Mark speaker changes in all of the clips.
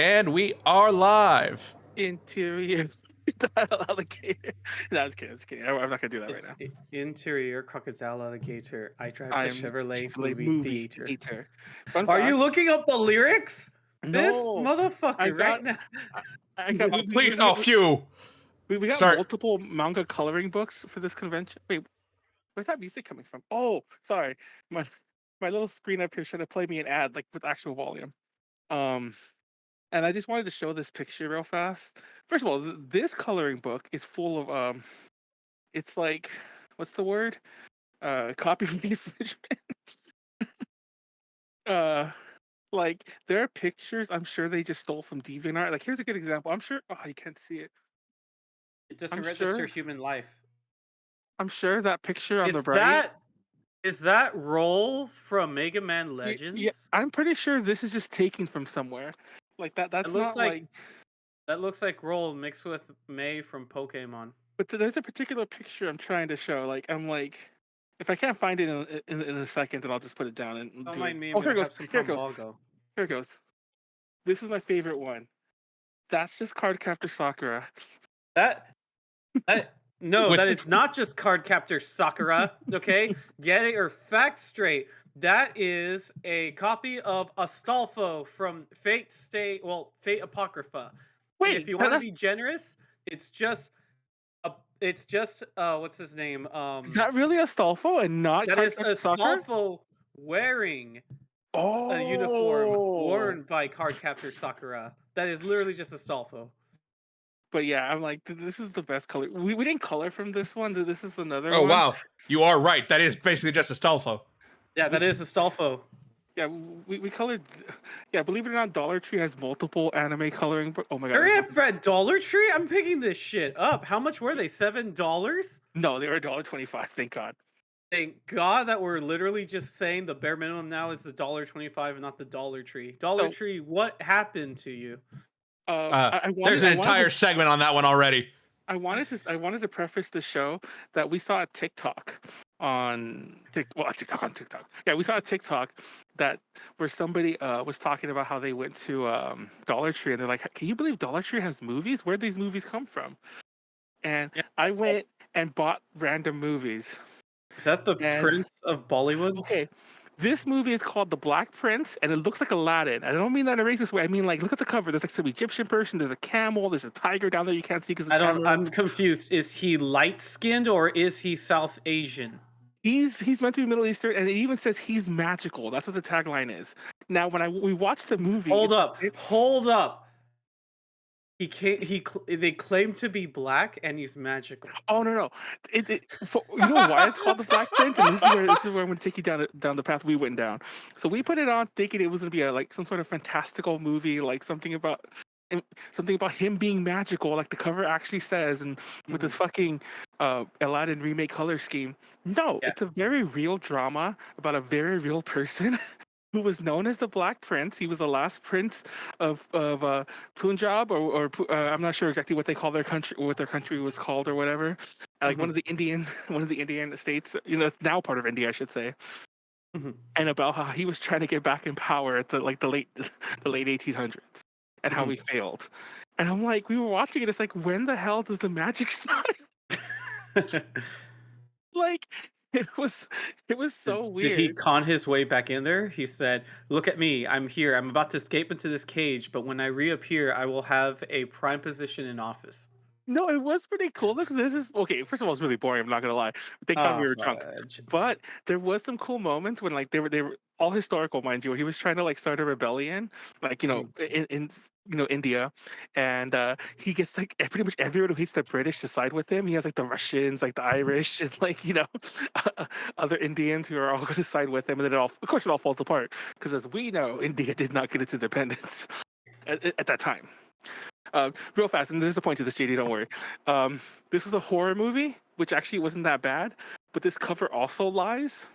Speaker 1: And we are live.
Speaker 2: Interior dial alligator. No, I was kidding. I'm not gonna do that right now.
Speaker 3: Interior crocodile alligator. I drive
Speaker 2: I
Speaker 3: the
Speaker 2: am
Speaker 3: Chevrolet
Speaker 2: movie
Speaker 3: movie theater.
Speaker 2: theater. Fun
Speaker 3: Are
Speaker 2: fact,
Speaker 3: you looking up the lyrics? This
Speaker 2: no, I
Speaker 3: motherfucker
Speaker 2: got,
Speaker 3: right now.
Speaker 2: I got.
Speaker 1: Please, phew.
Speaker 2: We got
Speaker 1: Sorry.
Speaker 2: multiple manga coloring books for this convention. Wait, where's that music coming from? Oh, sorry, my little screen up here should have played me an ad like with actual volume. And I just wanted to show this picture real fast. First of all, this coloring book is full of it's like, what's the word? Copyright infringement. Like there are pictures I'm sure they just stole from DeviantArt. Like here's a good example. I'm sure. Oh, you can't see it.
Speaker 3: It doesn't
Speaker 2: I'm
Speaker 3: register
Speaker 2: sure.
Speaker 3: human life.
Speaker 2: I'm sure that picture on the
Speaker 3: Is
Speaker 2: right.
Speaker 3: that Roll from Mega Man
Speaker 2: Yeah,
Speaker 3: Legends?
Speaker 2: I'm pretty sure this is just taken from somewhere. Like that. That's
Speaker 3: It looks
Speaker 2: not
Speaker 3: like that looks like Roll mixed with May from Pokemon.
Speaker 2: But there's a particular picture I'm trying to show. Like I'm like, if I can't find it in a second, then I'll just put it down and
Speaker 3: Don't
Speaker 2: do
Speaker 3: mind
Speaker 2: it.
Speaker 3: me.
Speaker 2: Oh,
Speaker 3: I'm
Speaker 2: here it
Speaker 3: gonna
Speaker 2: goes.
Speaker 3: have some
Speaker 2: Here it goes.
Speaker 3: Pombago.
Speaker 2: Here it goes. This is my favorite one. That's just Cardcaptor Sakura.
Speaker 3: That no,
Speaker 1: With-
Speaker 3: that is not just Cardcaptor Sakura. Okay, get it your facts straight. That is a copy of Astolfo from Fate Apocrypha. And
Speaker 2: Wait,
Speaker 3: if you want to be generous, it's just what's his name?
Speaker 2: Is that really Astolfo and not
Speaker 3: That is
Speaker 2: Cardcaptor Sakura?
Speaker 3: Astolfo wearing
Speaker 2: Oh,
Speaker 3: a uniform worn by Cardcaptor Sakura. That is literally just Astolfo.
Speaker 2: But yeah, I'm like, this is the best color. We didn't color from this one. This is another
Speaker 1: Oh,
Speaker 2: one.
Speaker 1: wow. You are right. That is basically just Astolfo.
Speaker 3: Yeah, that is Astolfo.
Speaker 2: Yeah, we colored. Yeah, believe it or not, Dollar Tree has multiple anime coloring. Oh my god!
Speaker 3: Hurry up, Fred. Dollar Tree? I'm picking this shit up. How much were they? $7?
Speaker 2: No, they were $1.25. Thank God.
Speaker 3: Thank God that we're literally just saying the bare minimum now is the $1.25 and not the Dollar Tree. Dollar Tree, what happened to you?
Speaker 1: There's an entire segment on that one already.
Speaker 2: I wanted to preface the show that we saw a TikTok on TikTok. Yeah, we saw a TikTok that where somebody was talking about how they went to Dollar Tree and they're like, "Can you believe Dollar Tree has movies? Where'd these movies come from?" And I went and bought random movies.
Speaker 3: Is that the Prince of Bollywood?
Speaker 2: Okay. This movie is called The Black Prince, and it looks like Aladdin. I don't mean that in a racist way. I mean, like, look at the cover. There's like some Egyptian person. There's a camel. There's a tiger down there you can't see because
Speaker 3: I'm confused. Is he light skinned or is he South Asian?
Speaker 2: He's meant to be Middle Eastern, and it even says he's magical. That's what the tagline is. Now, when we watched the movie,
Speaker 3: hold up. They claim to be black and he's magical.
Speaker 2: Oh no! You know why it's called The Black Prince? And this is where I'm going to take you down the path we went down. So we put it on thinking it was going to be like some sort of fantastical movie, like something about him being magical, like the cover actually says, and with this fucking Aladdin remake color scheme. No, it's a very real drama about a very real person who was known as the Black Prince. He was the last prince of Punjab, or I'm not sure exactly what they call their country, what their country was called, or whatever. Like one of the Indian states, it's now part of India, I should say. And about how he was trying to get back in power at the late 1800s, and how he failed. And I'm like, we were watching it. It's like, when the hell does the magic start? Like. It was so weird.
Speaker 3: Did he con his way back in there? He said, "Look at me. I'm here. I'm about to escape into this cage, but when I reappear, I will have a prime position in office."
Speaker 2: No, it was pretty cool because this is okay. First of all, it's really boring. I'm not gonna lie. Thank God we were drunk. But there was some cool moments when, like, they were all historical, mind you. He was trying to like start a rebellion, like in India, and he gets like pretty much everyone who hates the British to side with him. He has like the Russians, like the Irish, and like other Indians who are all going to side with him, and then of course it all falls apart because, as we know, India did not get its independence at that time. Real fast, and there's a point to this, JD, don't worry. This was a horror movie, which actually wasn't that bad, but this cover also lies.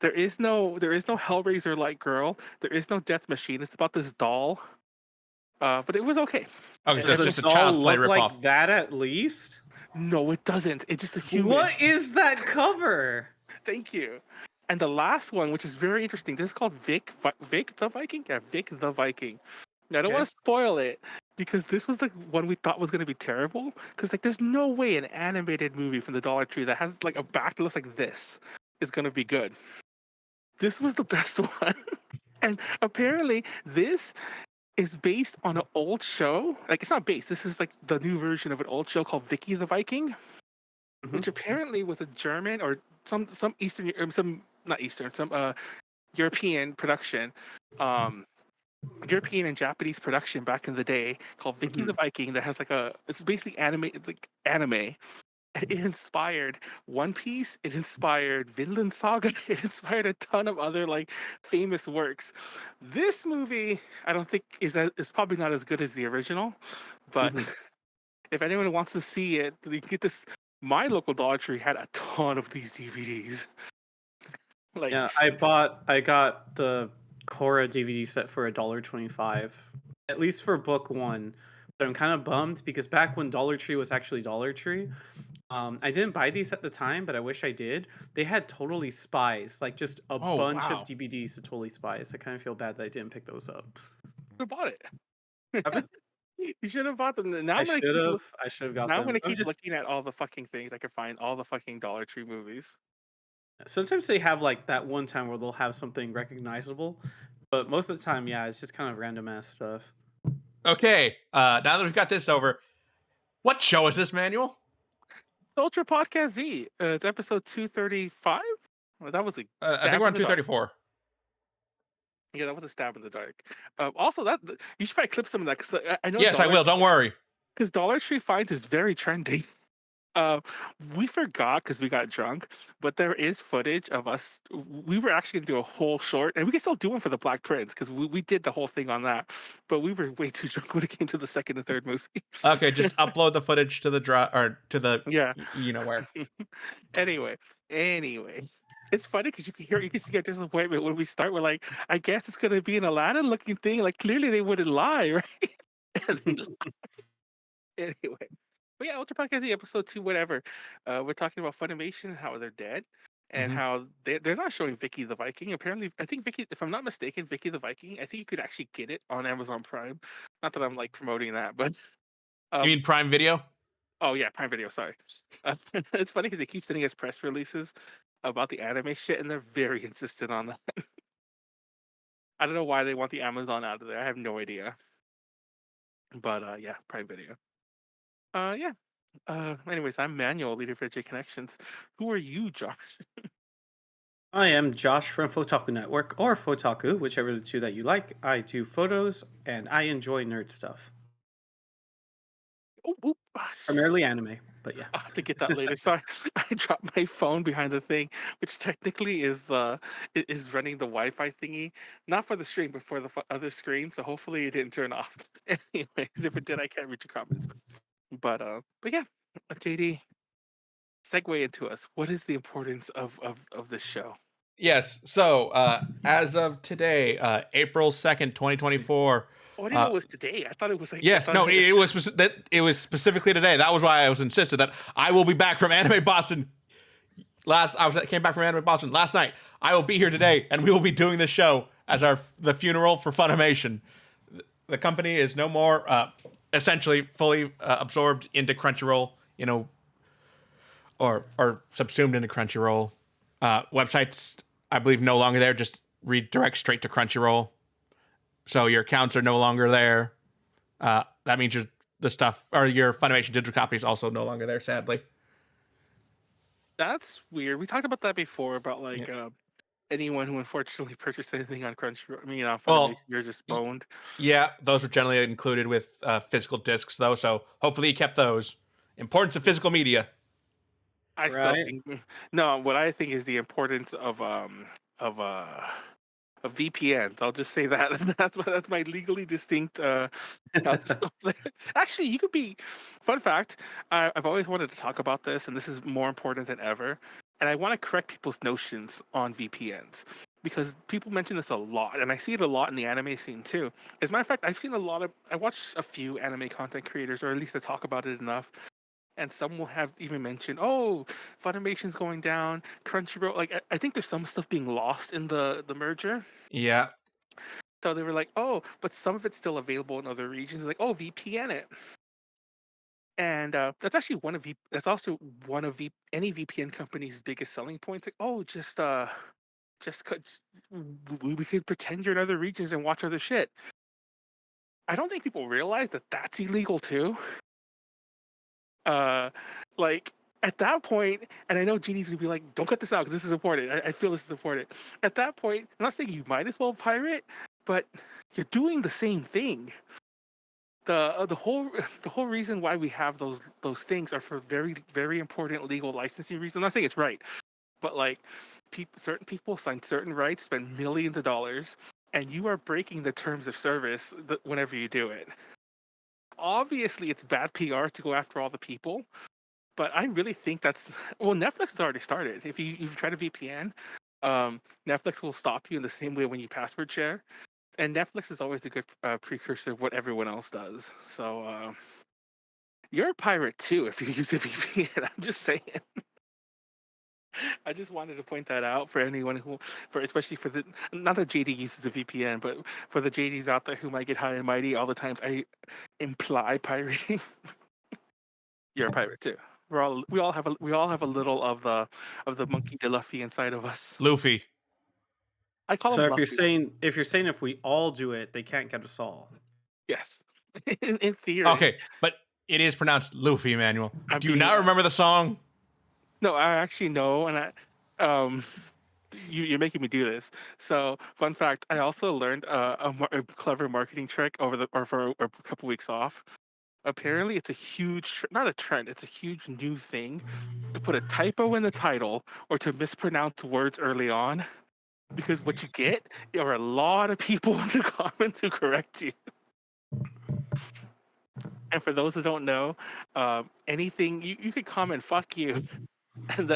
Speaker 2: There is no Hellraiser-like girl. There is no death machine. It's about this doll. But it was okay.
Speaker 1: Okay, so it's just a Child's Play ripoff.
Speaker 3: Like that at least?
Speaker 2: No, it doesn't. It's just a human.
Speaker 3: What is that cover?
Speaker 2: Thank you. And the last one, which is very interesting, this is called Vic the Viking? Yeah, Vic the Viking. I don't
Speaker 3: Okay.
Speaker 2: want to spoil it because this was the one we thought was going to be terrible. Because like, there's no way an animated movie from the Dollar Tree that has like a back that looks like this is going to be good. This was the best one, and apparently this is based on an old show. Like it's not based. This is like the new version of an old show called Vicky the Viking, which apparently was a German or some Eastern, some not Eastern, some European production. European and Japanese production back in the day called Vicky the Viking that has like it's basically anime, it's like anime. And it inspired One Piece, it inspired Vinland Saga, it inspired a ton of other like famous works. This movie, I don't think is probably not as good as the original, but if anyone wants to see it, you can get this. My local Dollar Tree had a ton of these DVDs. Like,
Speaker 3: Yeah, I got the Korra DVD set for $1.25, at least for book one. But I'm kind of bummed because back when Dollar Tree was actually Dollar Tree, I didn't buy these at the time, but I wish I did. They had Totally Spies, like just a
Speaker 1: Oh
Speaker 3: bunch of
Speaker 1: wow.
Speaker 3: DVDs of Totally Spies. I kind of feel bad that I didn't pick those up.
Speaker 2: I bought it.
Speaker 3: Haven't-
Speaker 2: You should have bought them. Now
Speaker 3: I
Speaker 2: I'm gonna
Speaker 3: should
Speaker 2: keep
Speaker 3: have. I should have got
Speaker 2: now I'm
Speaker 3: them.
Speaker 2: gonna keep looking at all the fucking things I can find, all the fucking Dollar Tree movies.
Speaker 3: Sometimes they have like that one time where they'll have something recognizable, but most of the time, yeah, it's just kind of random ass stuff.
Speaker 1: Okay. Now that we've got this over, what show is this, Manuel?
Speaker 2: Ultra Podcast Z. It's episode 235. Well, that was a
Speaker 1: I
Speaker 2: stab
Speaker 1: think we're on
Speaker 2: in the dark.
Speaker 1: 234.
Speaker 2: Yeah, that was a stab in the dark. Also, you should probably clip some of that because I know.
Speaker 1: Yes, I will. Don't worry.
Speaker 2: Because Dollar Tree Finds is very trendy. We forgot because we got drunk, but there is footage of us. We were actually gonna do a whole short, and we can still do one for the Black Prince because we did the whole thing on that. But we were way too drunk when it came to the second and third movie.
Speaker 1: Okay, just upload the footage to the or to the
Speaker 2: Yeah.
Speaker 1: you know where.
Speaker 2: Anyway, it's funny because you can see our disappointment when we start. We're like, I guess it's gonna be an Aladdin looking thing. Like clearly they wouldn't lie, right? And they anyway. But yeah, Ultra Podcast episode 2, whatever. We're talking about Funimation and how they're dead. And how they're not showing Vicky the Viking. Apparently, I think Vicky, if I'm not mistaken, Vicky the Viking, I think you could actually get it on Amazon Prime. Not that I'm like promoting that, but
Speaker 1: You mean Prime Video?
Speaker 2: oh yeah, Prime Video, sorry. It's funny because they keep sending us press releases about the anime shit, and they're very insistent on that. I don't know why they want the Amazon out of there. I have no idea. But yeah, Prime Video. Yeah. Anyways, I'm Manuel, leader for J Connections. Who are you, Josh?
Speaker 3: I am Josh from Photaku Network, or Photaku, whichever the two that you like. I do photos, and I enjoy nerd stuff.
Speaker 2: Oh,
Speaker 3: Primarily anime, but yeah.
Speaker 2: I'll have to get that later. Sorry, I dropped my phone behind the thing, which technically is running the Wi-Fi thingy, not for the stream, but for the other screen. So hopefully it didn't turn off. Anyways, if it did, I can't read your comments. But yeah, JD, segue into us. What is the importance of this show?
Speaker 1: Yes. So, as of today, April 2nd, 2024.
Speaker 2: Oh, I didn't know it was today. I thought it was like
Speaker 1: Yes, no, it was specifically today. That was why I was insisted that I will be back from Anime Boston. Came back from Anime Boston last night. I will be here today, and we will be doing this show as the funeral for Funimation. The company is no more essentially fully absorbed into Crunchyroll, or subsumed into Crunchyroll. Websites, I believe, no longer there. Just redirect straight to Crunchyroll. So your accounts are no longer there. That means your Funimation digital copy is also no longer there, sadly.
Speaker 2: That's weird. We talked about that before about like anyone who unfortunately purchased anything on Crunchyroll. I mean, on Funimation, you're just boned.
Speaker 1: Yeah, those were generally included with physical discs, though. So hopefully you kept those. Importance of physical media.
Speaker 2: I still think no. What I think is the importance of VPNs. I'll just say that that's my legally distinct stuff there. Actually, you could be. Fun fact: I've always wanted to talk about this, and this is more important than ever. And I want to correct people's notions on VPNs because people mention this a lot, and I see it a lot in the anime scene too. As a matter of fact, I watched a few anime content creators, or at least they talk about it enough. And some will have even mentioned, "Oh, Funimation's going down, Crunchyroll." Like, I think there's some stuff being lost in the merger.
Speaker 1: Yeah.
Speaker 2: So they were like, oh, but some of it's still available in other regions. Like, oh, VPN it. And that's actually that's also one of any VPN company's biggest selling points. Like, oh, just we could pretend you're in other regions and watch other shit. I don't think people realize that that's illegal too. Uh, like at that point, and I know Genie's gonna be like, "Don't cut this out because this is important." I feel this is important. At that point, I'm not saying you might as well pirate, but you're doing the same thing. The whole the whole reason why we have those things are for very important legal licensing reasons. I'm not saying it's right, but like certain people sign certain rights, spend millions of dollars, and you are breaking the terms of service whenever you do it. Obviously, it's bad PR to go after all the people, but I really think that's well, Netflix has already started. If you try to VPN, Netflix will stop you in the same way when you password share, and Netflix is always a good precursor of what everyone else does. So you're a pirate too if you use a VPN. I'm just saying. I just wanted to point that out for anyone especially for the not that JD uses a VPN, but for the JDs out there who might get high and mighty all the times I imply pirating. You're a pirate too. We all have a little of the monkey de Luffy inside of us.
Speaker 1: Luffy.
Speaker 2: I call
Speaker 3: So
Speaker 2: him
Speaker 3: if you're
Speaker 2: Luffy.
Speaker 3: saying if we all do it, they can't get us all.
Speaker 2: Yes, in theory.
Speaker 1: Okay, but it is pronounced Luffy, Manuel.
Speaker 2: I'm
Speaker 1: Do you
Speaker 2: being
Speaker 1: not remember the song?
Speaker 2: No, I actually know, and you're making me do this. So, fun fact: I also learned a clever marketing trick for a couple weeks off. Apparently, it's a huge, not a trend. It's a huge new thing to put a typo in the title or to mispronounce words early on, because what you get are a lot of people in the comments who correct you. And for those who don't know, anything you could comment "fuck you," and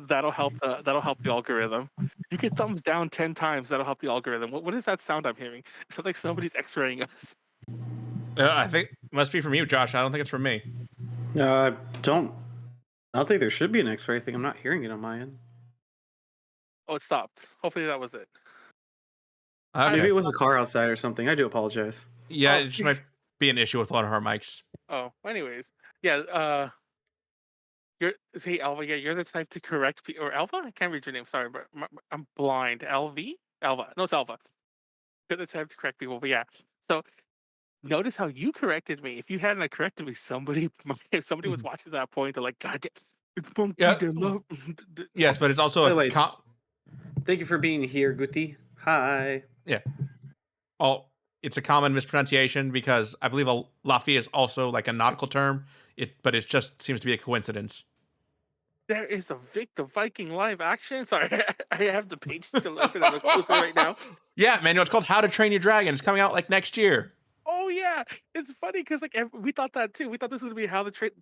Speaker 2: that'll help the algorithm. You get thumbs down 10 times, that'll help the algorithm. What is that sound I'm hearing? It sounds like somebody's X-raying us.
Speaker 1: I think it must be from you, Josh. I don't think it's from me.
Speaker 3: Don't. I don't think there should be an X-ray thing. I'm not hearing it on my end.
Speaker 2: Oh, it stopped. Hopefully that was it.
Speaker 1: Okay.
Speaker 3: Maybe it was a car outside or something. I do apologize.
Speaker 1: Yeah,
Speaker 2: Oh,
Speaker 1: it just might be an issue with one of our mics.
Speaker 2: Oh, anyways, yeah. Hey Alva, yeah, you're the type to correct people or Alva. I can't read your name. Sorry, but I'm blind. Alva. No, it's Alva. You're the type to correct people, but yeah. So notice how you corrected me. If you hadn't corrected me, if somebody was watching that point, they're like, God, it's monkey
Speaker 1: Yeah.
Speaker 2: de love.
Speaker 1: Yes, but it's also
Speaker 3: By
Speaker 1: a
Speaker 3: the way, thank you for being here, Guti. Hi.
Speaker 1: it's a common mispronunciation because I believe a Laffy is also like a nautical term. But it just seems to be a coincidence.
Speaker 2: There is a the Viking live action. Sorry, I have the page still open. I'm closer right now.
Speaker 1: Yeah, Manuel, it's called How to Train Your Dragon. It's coming out like next year.
Speaker 2: Oh yeah, it's funny because like we thought that too. We thought this was gonna be how to train.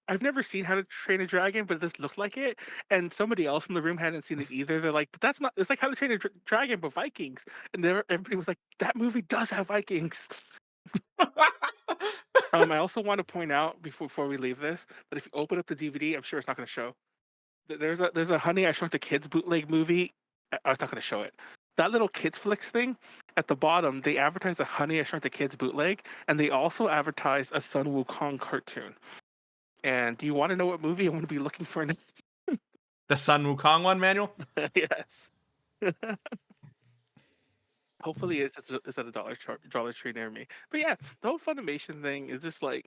Speaker 2: I've never seen How to Train a Dragon, but this looked like it. And somebody else in the room hadn't seen it either. They're like, "But that's not. It's like How to Train a Dragon, but Vikings." And everybody was like, "That movie does have Vikings." I also want to point out before we leave this that if you open up the DVD, I'm sure it's not going to show. There's a Honey I Shrunk the Kids bootleg movie. I was not going to show it. That little kids flicks thing at the bottom, they advertise a Honey I Shrunk the Kids bootleg, and they also advertise a Sun Wukong cartoon. And do you want to know what movie I'm going to be looking for next?
Speaker 1: The Sun Wukong one, Manuel?
Speaker 2: Yes. Hopefully it's at a Dollar Tree near me. But yeah, the whole Funimation thing is just like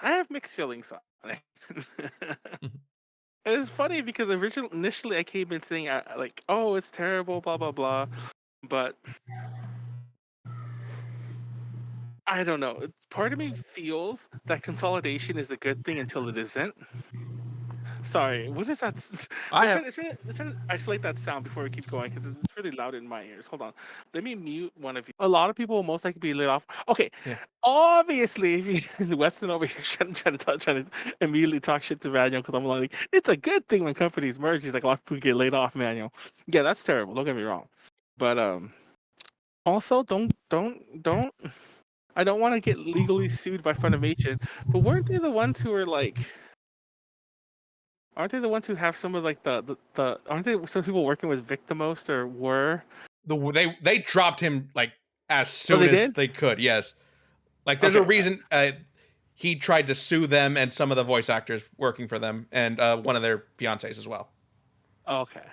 Speaker 2: I have mixed feelings on it. And it's funny because initially I came in saying like, "Oh, it's terrible," blah blah blah, but I don't know. Part of me feels that consolidation is a good thing until it isn't. Sorry, what is that? Let's try to isolate that sound before we keep going because it's really loud in my ears. Hold on. Let me mute one of you. A lot of people will most likely be laid off. Okay.
Speaker 1: Yeah.
Speaker 2: Obviously, if you Weston over here trying to immediately talk shit to Manuel because I'm like, it's a good thing when companies merge. He's like, a lot of people get laid off, Manuel. Yeah, that's terrible. Don't get me wrong. But also don't. I don't want to get legally sued by Funimation. But weren't they the ones who were like? Aren't they the ones who have some of like the aren't they some people working with Victimhost or were?
Speaker 1: they dropped him like as
Speaker 2: Oh,
Speaker 1: soon
Speaker 2: they
Speaker 1: as
Speaker 2: did?
Speaker 1: they could. Yes, like there's a
Speaker 2: Okay.
Speaker 1: reason he tried to sue them and some of the voice actors working for them and one of their fiancés as well.
Speaker 2: Okay.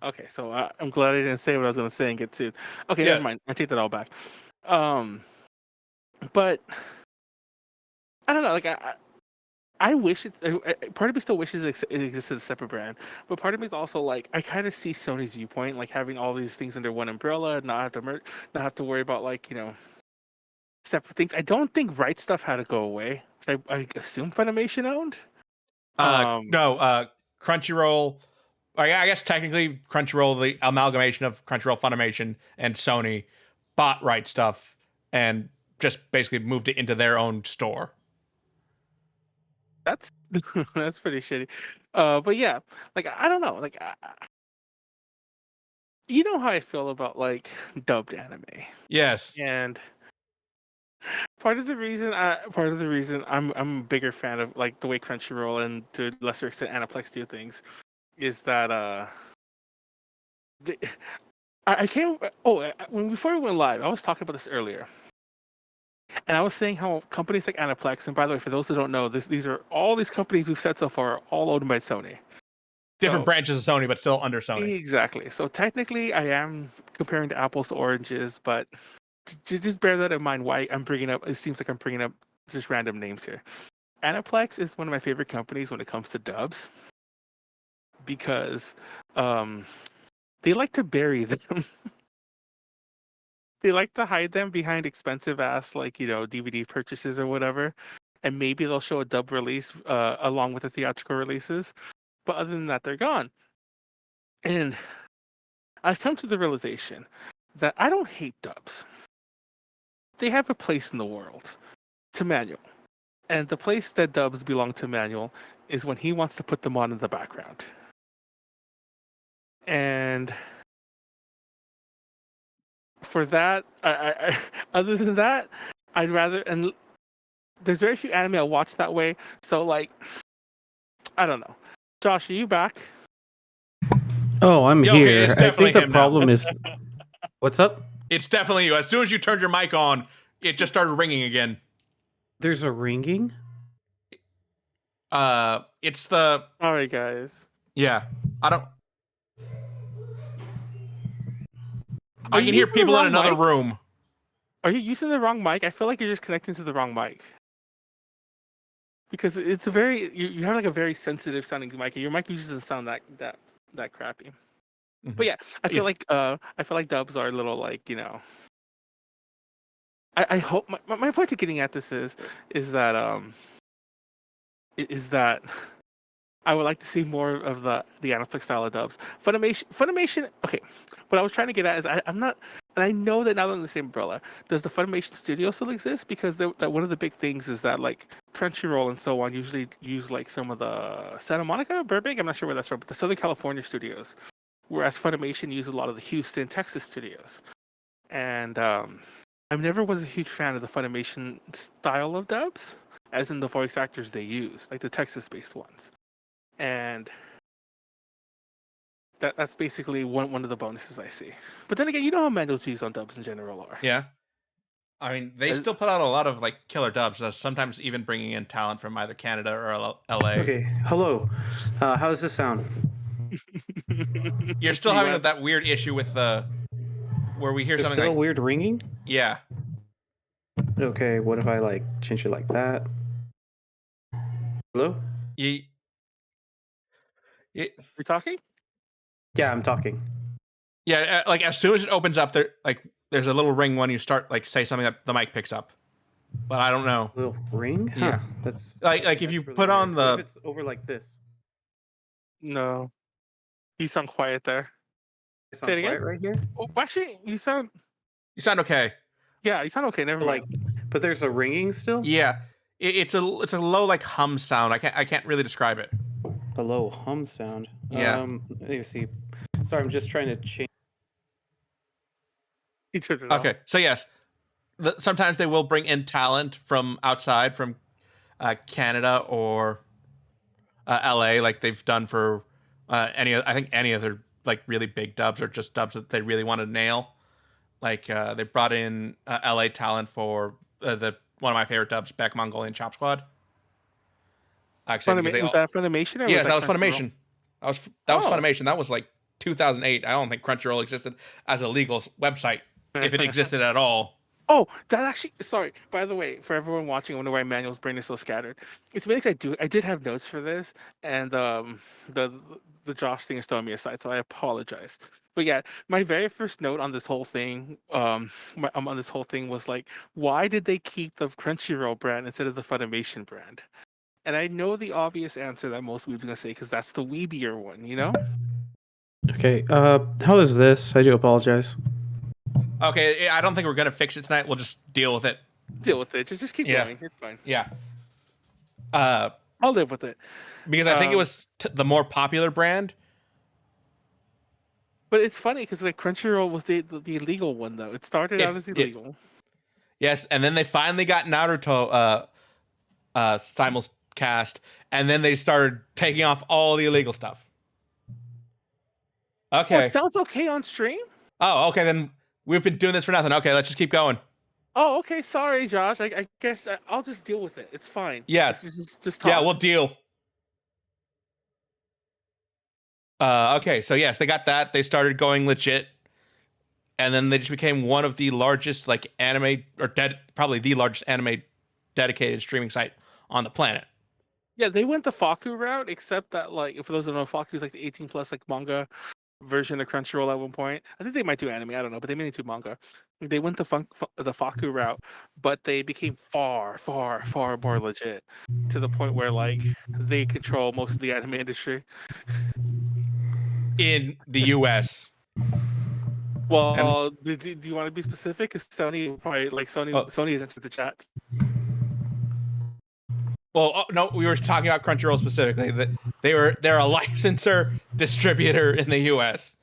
Speaker 2: Okay. So I'm glad I didn't say what I was going to say and get sued. Okay,
Speaker 1: Yeah.
Speaker 2: never mind. I take that all back. But I don't know. Like I wish it. Part of me still wishes it existed as a separate brand, but part of me is also like I kind of see Sony's viewpoint, like having all these things under one umbrella, not have to not have to worry about like separate things. I don't think Right Stuff had to go away. I assume Funimation owned.
Speaker 1: No, Crunchyroll. I guess technically Crunchyroll, the amalgamation of Crunchyroll, Funimation, and Sony, bought Right Stuff and just basically moved it into their own store.
Speaker 2: That's that's pretty shitty. But yeah, like I don't know, like you know how I feel about like dubbed anime,
Speaker 1: Yes.
Speaker 2: and part of the reason I'm a bigger fan of like the way Crunchyroll and to a lesser extent Aniplex do things is that the, I can't. Oh, when before we went live, I was talking about this earlier, and I was saying how companies like Aniplex, and by the way, for those who don't know, these are all these companies we've said so far are all owned by Sony.
Speaker 1: Different
Speaker 2: So,
Speaker 1: branches of Sony, but still under Sony.
Speaker 2: exactly. So technically, I am comparing to apples to oranges, but just bear that in mind. Why I'm bringing up? It seems like I'm bringing up just random names here. Aniplex is one of my favorite companies when it comes to dubs because they like to bury them. They like to hide them behind expensive ass like DVD purchases or whatever, and maybe they'll show a dub release along with the theatrical releases. But other than that, they're gone. And I've come to the realization that I don't hate dubs. They have a place in the world to Manuel. And the place that dubs belong to Manuel is when he wants to put them on in the background. And for that, other than that, I'd rather. And there's very few anime I watch that way. So, like, I don't know. Josh, are you back?
Speaker 3: Oh, I'm
Speaker 1: Yo,
Speaker 3: here.
Speaker 1: it's
Speaker 3: I
Speaker 1: definitely
Speaker 3: think the
Speaker 1: him now.
Speaker 3: problem is. What's up?
Speaker 1: It's definitely you. As soon as you turned your mic on, it just started ringing again.
Speaker 3: There's a ringing?
Speaker 1: It's the
Speaker 2: All right, guys.
Speaker 1: yeah. I don't.
Speaker 2: Are
Speaker 1: I
Speaker 2: you
Speaker 1: can hear
Speaker 2: using the
Speaker 1: people in
Speaker 2: wrong
Speaker 1: another
Speaker 2: mic?
Speaker 1: room.
Speaker 2: Are you using the wrong mic? I feel like you're just connecting to the wrong mic. Because it's a very you have like a very sensitive sounding mic. Your mic usually doesn't sound that crappy. But yeah, I feel like dubs are a little like I hope my point to getting at this is that is that I would like to see more of the Aniplex style of dubs. Funimation. Okay, what I was trying to get at is I'm not, and I know that now they're in the same umbrella. Does the Funimation studio still exist? Because that one of the big things is that like Crunchyroll and so on usually use like some of the Santa Monica, Burbank. I'm not sure where that's from, but the Southern California studios. Whereas Funimation uses a lot of the Houston, Texas studios. And I never was a huge fan of the Funimation style of dubs, as in the voice actors they use, like the Texas-based ones. And that's basically one of the bonuses I see. But then again, you know how Mando's views on dubs in general are.
Speaker 1: Yeah. I mean, they still put
Speaker 2: It's-
Speaker 1: out a lot of like killer dubs. Sometimes even bringing in talent from either Canada or LA.
Speaker 3: Okay, hello. How does this sound?
Speaker 1: You're still
Speaker 2: You
Speaker 1: having
Speaker 2: have-
Speaker 1: that weird issue with the where we hear
Speaker 3: There's
Speaker 1: something
Speaker 3: still
Speaker 1: like
Speaker 3: a weird ringing?
Speaker 1: yeah.
Speaker 3: Okay, what if I like change it like that? Hello?
Speaker 1: You,
Speaker 2: You're talking?
Speaker 3: Yeah, I'm talking.
Speaker 1: yeah, like as soon as it opens up, there's a little ring when you start like say something that the mic picks up, but I don't know.
Speaker 3: Little ring? Huh.
Speaker 1: Yeah.
Speaker 3: That's
Speaker 1: Like if
Speaker 3: that's
Speaker 1: you
Speaker 3: really
Speaker 1: put on
Speaker 3: weird. What if
Speaker 1: the
Speaker 3: it's over like this?
Speaker 2: No. You sound quiet there.
Speaker 3: I
Speaker 2: Say it
Speaker 3: sound
Speaker 2: again?
Speaker 3: quiet right here?
Speaker 2: Oh, actually, you sound
Speaker 1: okay.
Speaker 2: you sound okay. Never
Speaker 3: But,
Speaker 2: mind.
Speaker 3: but there's a ringing still?
Speaker 1: Yeah, it's a low like hum sound. I can't really describe it.
Speaker 3: A low hum sound.
Speaker 1: Yeah.
Speaker 3: Let me see. Sorry, I'm just trying to change.
Speaker 2: You turned it
Speaker 1: Okay,
Speaker 2: off.
Speaker 1: so yes, sometimes they will bring in talent from outside, from Canada or LA, like they've done for I think any other like really big dubs or just dubs that they really want to nail. Like they brought in LA talent for the one of my favorite dubs, Back Mongolian Chop Squad. Actually, because they
Speaker 2: Was
Speaker 1: all
Speaker 2: that Funimation or was
Speaker 1: yes, that
Speaker 2: that
Speaker 1: was
Speaker 2: Crunchyroll?
Speaker 1: Funimation. That was
Speaker 2: Oh.
Speaker 1: Funimation. That was like 2008. I don't think Crunchyroll existed as a legal website, if it existed at all.
Speaker 2: Oh, that actually. Sorry. By the way, for everyone watching, I wonder why Manuel's brain is so scattered. It's because I did have notes for this, and the the Josh thing is throwing me aside, so I apologize. But yeah, my very first note on this whole thing, on this whole thing was like, why did they keep the Crunchyroll brand instead of the Funimation brand? And I know the obvious answer that most weebs are gonna say because that's the weebier one, you know.
Speaker 3: Okay, how is this? I do apologize.
Speaker 1: Okay, I don't think we're gonna fix it tonight. We'll just deal with it.
Speaker 2: Deal with it. Just keep
Speaker 1: Yeah.
Speaker 2: going. It's fine.
Speaker 1: Yeah. Uh,
Speaker 2: I'll live with it.
Speaker 1: because I think it was the more popular brand.
Speaker 2: But it's funny because like Crunchyroll was the illegal one though. It started out as illegal.
Speaker 1: Yes, and then they finally got Naruto simulcast, and then they started taking off all the illegal stuff.
Speaker 2: Oh,
Speaker 1: Okay.
Speaker 2: it sounds okay on stream.
Speaker 1: Oh, okay. Then we've been doing this for nothing. Okay, let's just keep going.
Speaker 2: Oh, okay. Sorry, Josh. I guess I'll just deal with it. It's fine.
Speaker 1: Yeah.
Speaker 2: Just talk.
Speaker 1: Yeah, we'll deal. Okay, so yes, they got that. They started going legit, and then they just became one of the largest like anime probably the largest anime dedicated streaming site on the planet.
Speaker 2: Yeah, they went the Faku route, except that like for those who don't know, Faku is like the 18 plus like manga version of Crunchyroll at one point. I think they might do anime. I don't know, but they mainly do manga. They went the Faku route, but they became far, far, far more legit to the point where like they control most of the anime industry.
Speaker 1: In the US.
Speaker 2: Well, do you want to be specific? Because Sony probably like Sony has entered the chat.
Speaker 1: Well, no, we were talking about Crunchyroll specifically. That they're a licensor distributor in the U.S.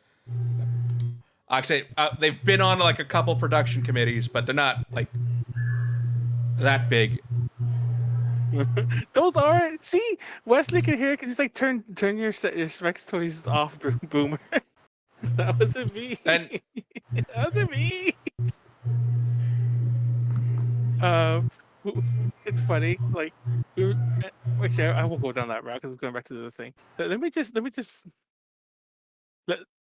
Speaker 1: Actually, they've been on like a couple production committees, but they're not like that big.
Speaker 2: Those aren't. See, Wesley can hear it because he's like, turn your Rex toys off, Boomer. That wasn't me.
Speaker 1: And
Speaker 2: that wasn't me. It's funny. Like we were. Actually, I won't go down that route because I'm going back to the other thing. Let me just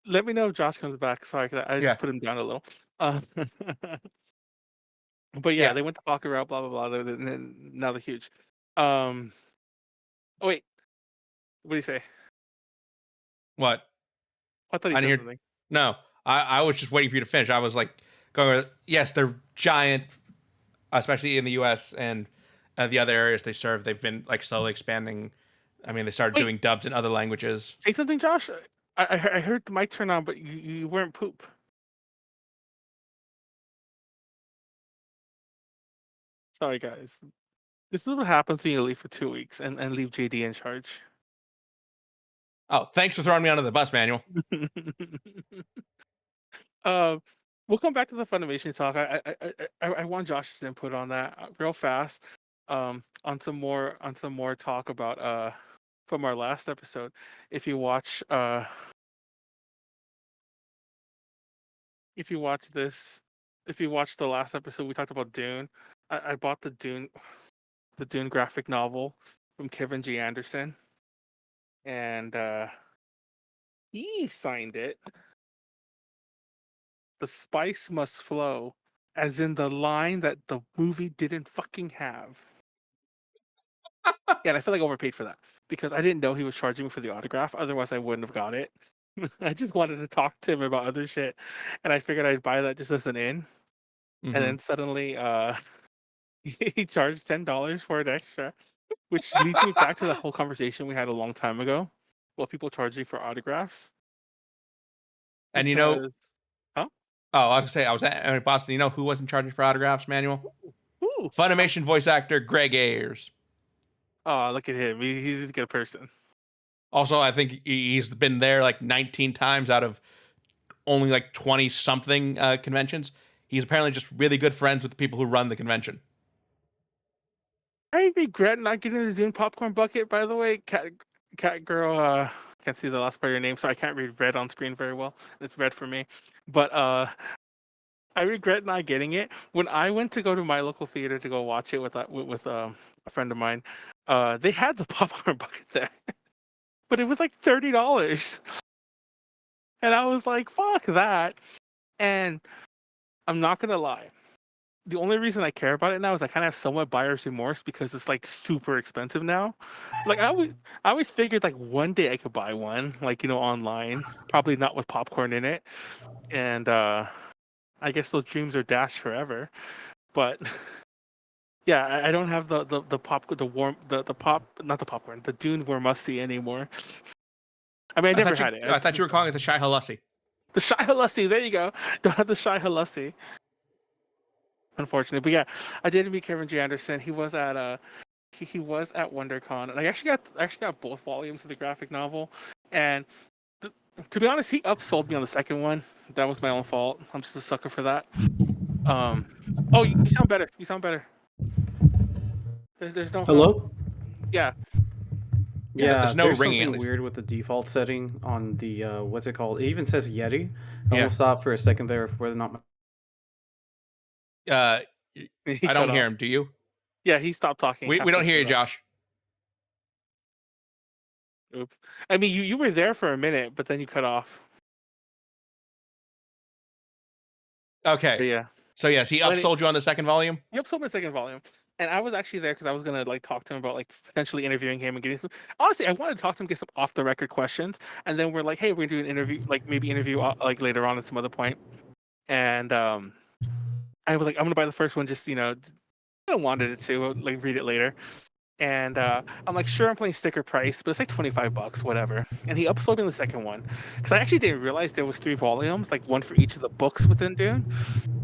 Speaker 2: let me know if Josh comes back. Sorry, because I just put him down a little. But yeah, they went the pocket route. Blah blah blah. And then now they're huge. Oh wait, what do you say?
Speaker 1: what?
Speaker 2: I thought you said something.
Speaker 1: No, I was just waiting for you to finish. I was like going, yes, they're giant, especially in the U.S. and the other areas they serve. They've been like slowly expanding. I mean, they started doing dubs in other languages.
Speaker 2: Say something, Josh. I heard the mic turn on, but you weren't poop. Sorry, guys. This is what happens when you leave for 2 weeks and leave JD in charge.
Speaker 1: Oh, thanks for throwing me under the bus, Manuel.
Speaker 2: We'll come back to the Funimation talk. I want Josh's input on that real fast. On some more talk about from our last episode. If you watch the last episode, we talked about Dune. I bought the Dune graphic novel from Kevin G. Anderson, and he signed it. The spice must flow, as in the line that the movie didn't fucking have. Yeah, and I feel like I overpaid for that because I didn't know he was charging me for the autograph. Otherwise, I wouldn't have got it. I just wanted to talk to him about other shit, and I figured I'd buy that just as an in. And then suddenly, he charged $10 for it extra, which leads me back to the whole conversation we had a long time ago. What people charging for autographs?
Speaker 1: And you know,
Speaker 2: huh?
Speaker 1: Oh, I was gonna say I was at Boston. You know who wasn't charging for autographs, Manuel?
Speaker 2: Ooh.
Speaker 1: Funimation voice actor Greg Ayers.
Speaker 2: Oh, look at him. He's a good person.
Speaker 1: Also, I think he's been there like 19 times out of only like 20 something conventions. He's apparently just really good friends with the people who run the convention.
Speaker 2: I regret not getting the Dune popcorn bucket, by the way. Cat girl, can't see the last part of your name, so I can't read red on screen very well. It's red for me. But I I regret not getting it. When I went to go to my local theater to go watch it with a friend of mine, they had the popcorn bucket there, but it was like $30, and I was like, "Fuck that!" And I'm not gonna lie. The only reason I care about it now is I kind of have somewhat buyer's remorse because it's like super expensive now. Like I always figured like one day I could buy one, like online, probably not with popcorn in it, and I guess those dreams are dashed forever. But yeah, I don't have the pop the warm the pop not the popcorn the Dune War Musty anymore. I mean, I never had it.
Speaker 1: I thought you were calling it the Shai Halussi.
Speaker 2: The Shai Halussi. There you go. Don't have the Shai Halussi. Unfortunately, but yeah, I did meet Kevin G. Anderson. He was at he was at WonderCon, and I actually got both volumes of the graphic novel. And to be honest, he upsold me on the second one. That was my own fault. I'm just a sucker for that. Oh, you sound better. You sound better. There's no
Speaker 3: Hello?
Speaker 2: Yeah.
Speaker 3: Yeah,
Speaker 1: there's no
Speaker 3: there's
Speaker 1: ringing, at
Speaker 3: something
Speaker 1: least.
Speaker 3: weird with the default setting on the what's it called? It even says Yeti. I
Speaker 1: Yeah.
Speaker 3: almost thought for a second there whether or not
Speaker 1: I
Speaker 2: He
Speaker 1: don't
Speaker 2: cut
Speaker 1: hear
Speaker 2: off.
Speaker 1: him. Do you?
Speaker 2: Yeah, he stopped talking.
Speaker 1: We
Speaker 2: halfway
Speaker 1: don't hear
Speaker 2: through
Speaker 1: you,
Speaker 2: that.
Speaker 1: Josh.
Speaker 2: Oops. I mean, you were there for a minute, but then you cut off. But
Speaker 1: Okay.
Speaker 2: yeah.
Speaker 1: So yes, he
Speaker 2: But
Speaker 1: upsold you on the second volume.
Speaker 2: He upsold my second volume. And I was actually there because I was gonna like talk to him about like potentially interviewing him and getting some. Honestly, I wanted to talk to him, get some off the record questions, and then we're like, hey, we're gonna do an interview, like maybe interview like later on at some other point. And I was like, I'm gonna buy the first one, just I wanted it to like read it later. And I'm like, sure, I'm playing sticker price, but it's like $25, whatever. And he upsold me the second one because I actually didn't realize there was 3 volumes, like one for each of the books within Dune.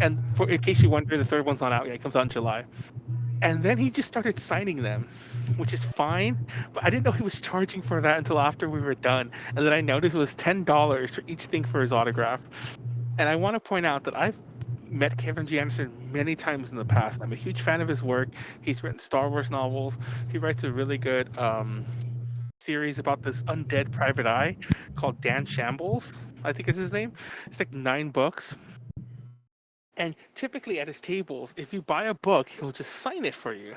Speaker 2: And for in case you wonder, the third one's not out yet; it comes out in July. And then he just started signing them, which is fine. But I didn't know he was charging for that until after we were done. And then I noticed it was $10 for each thing for his autograph. And I want to point out that I've met Kevin G. Anderson many times in the past. I'm a huge fan of his work. He's written Star Wars novels. He writes a really good series about this undead private eye called Dan Shambles, I think is his name. It's like 9 books. And typically at his tables, if you buy a book, he'll just sign it for you,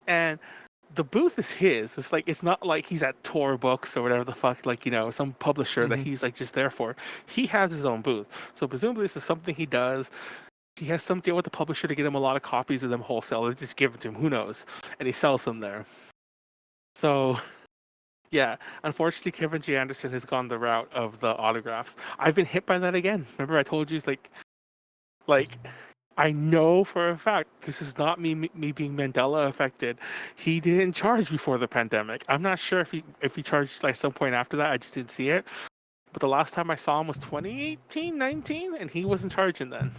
Speaker 2: And the booth is his. It's not like he's at Tor Books or whatever the fuck, some publisher that he's like just there for. He has his own booth. So presumably this is something he does. He has some deal with the publisher to get him a lot of copies of them wholesale. They just give it to him, who knows? And he sells them there. So yeah, unfortunately, Kevin G. Anderson has gone the route of the autographs. I've been hit by that again. Remember, I told you, it's like I know for a fact this is not me being Mandela affected. He didn't charge before the pandemic. I'm not sure if he charged like some point after that. I just didn't see it. But the last time I saw him was 2018, 19, and he wasn't charging then.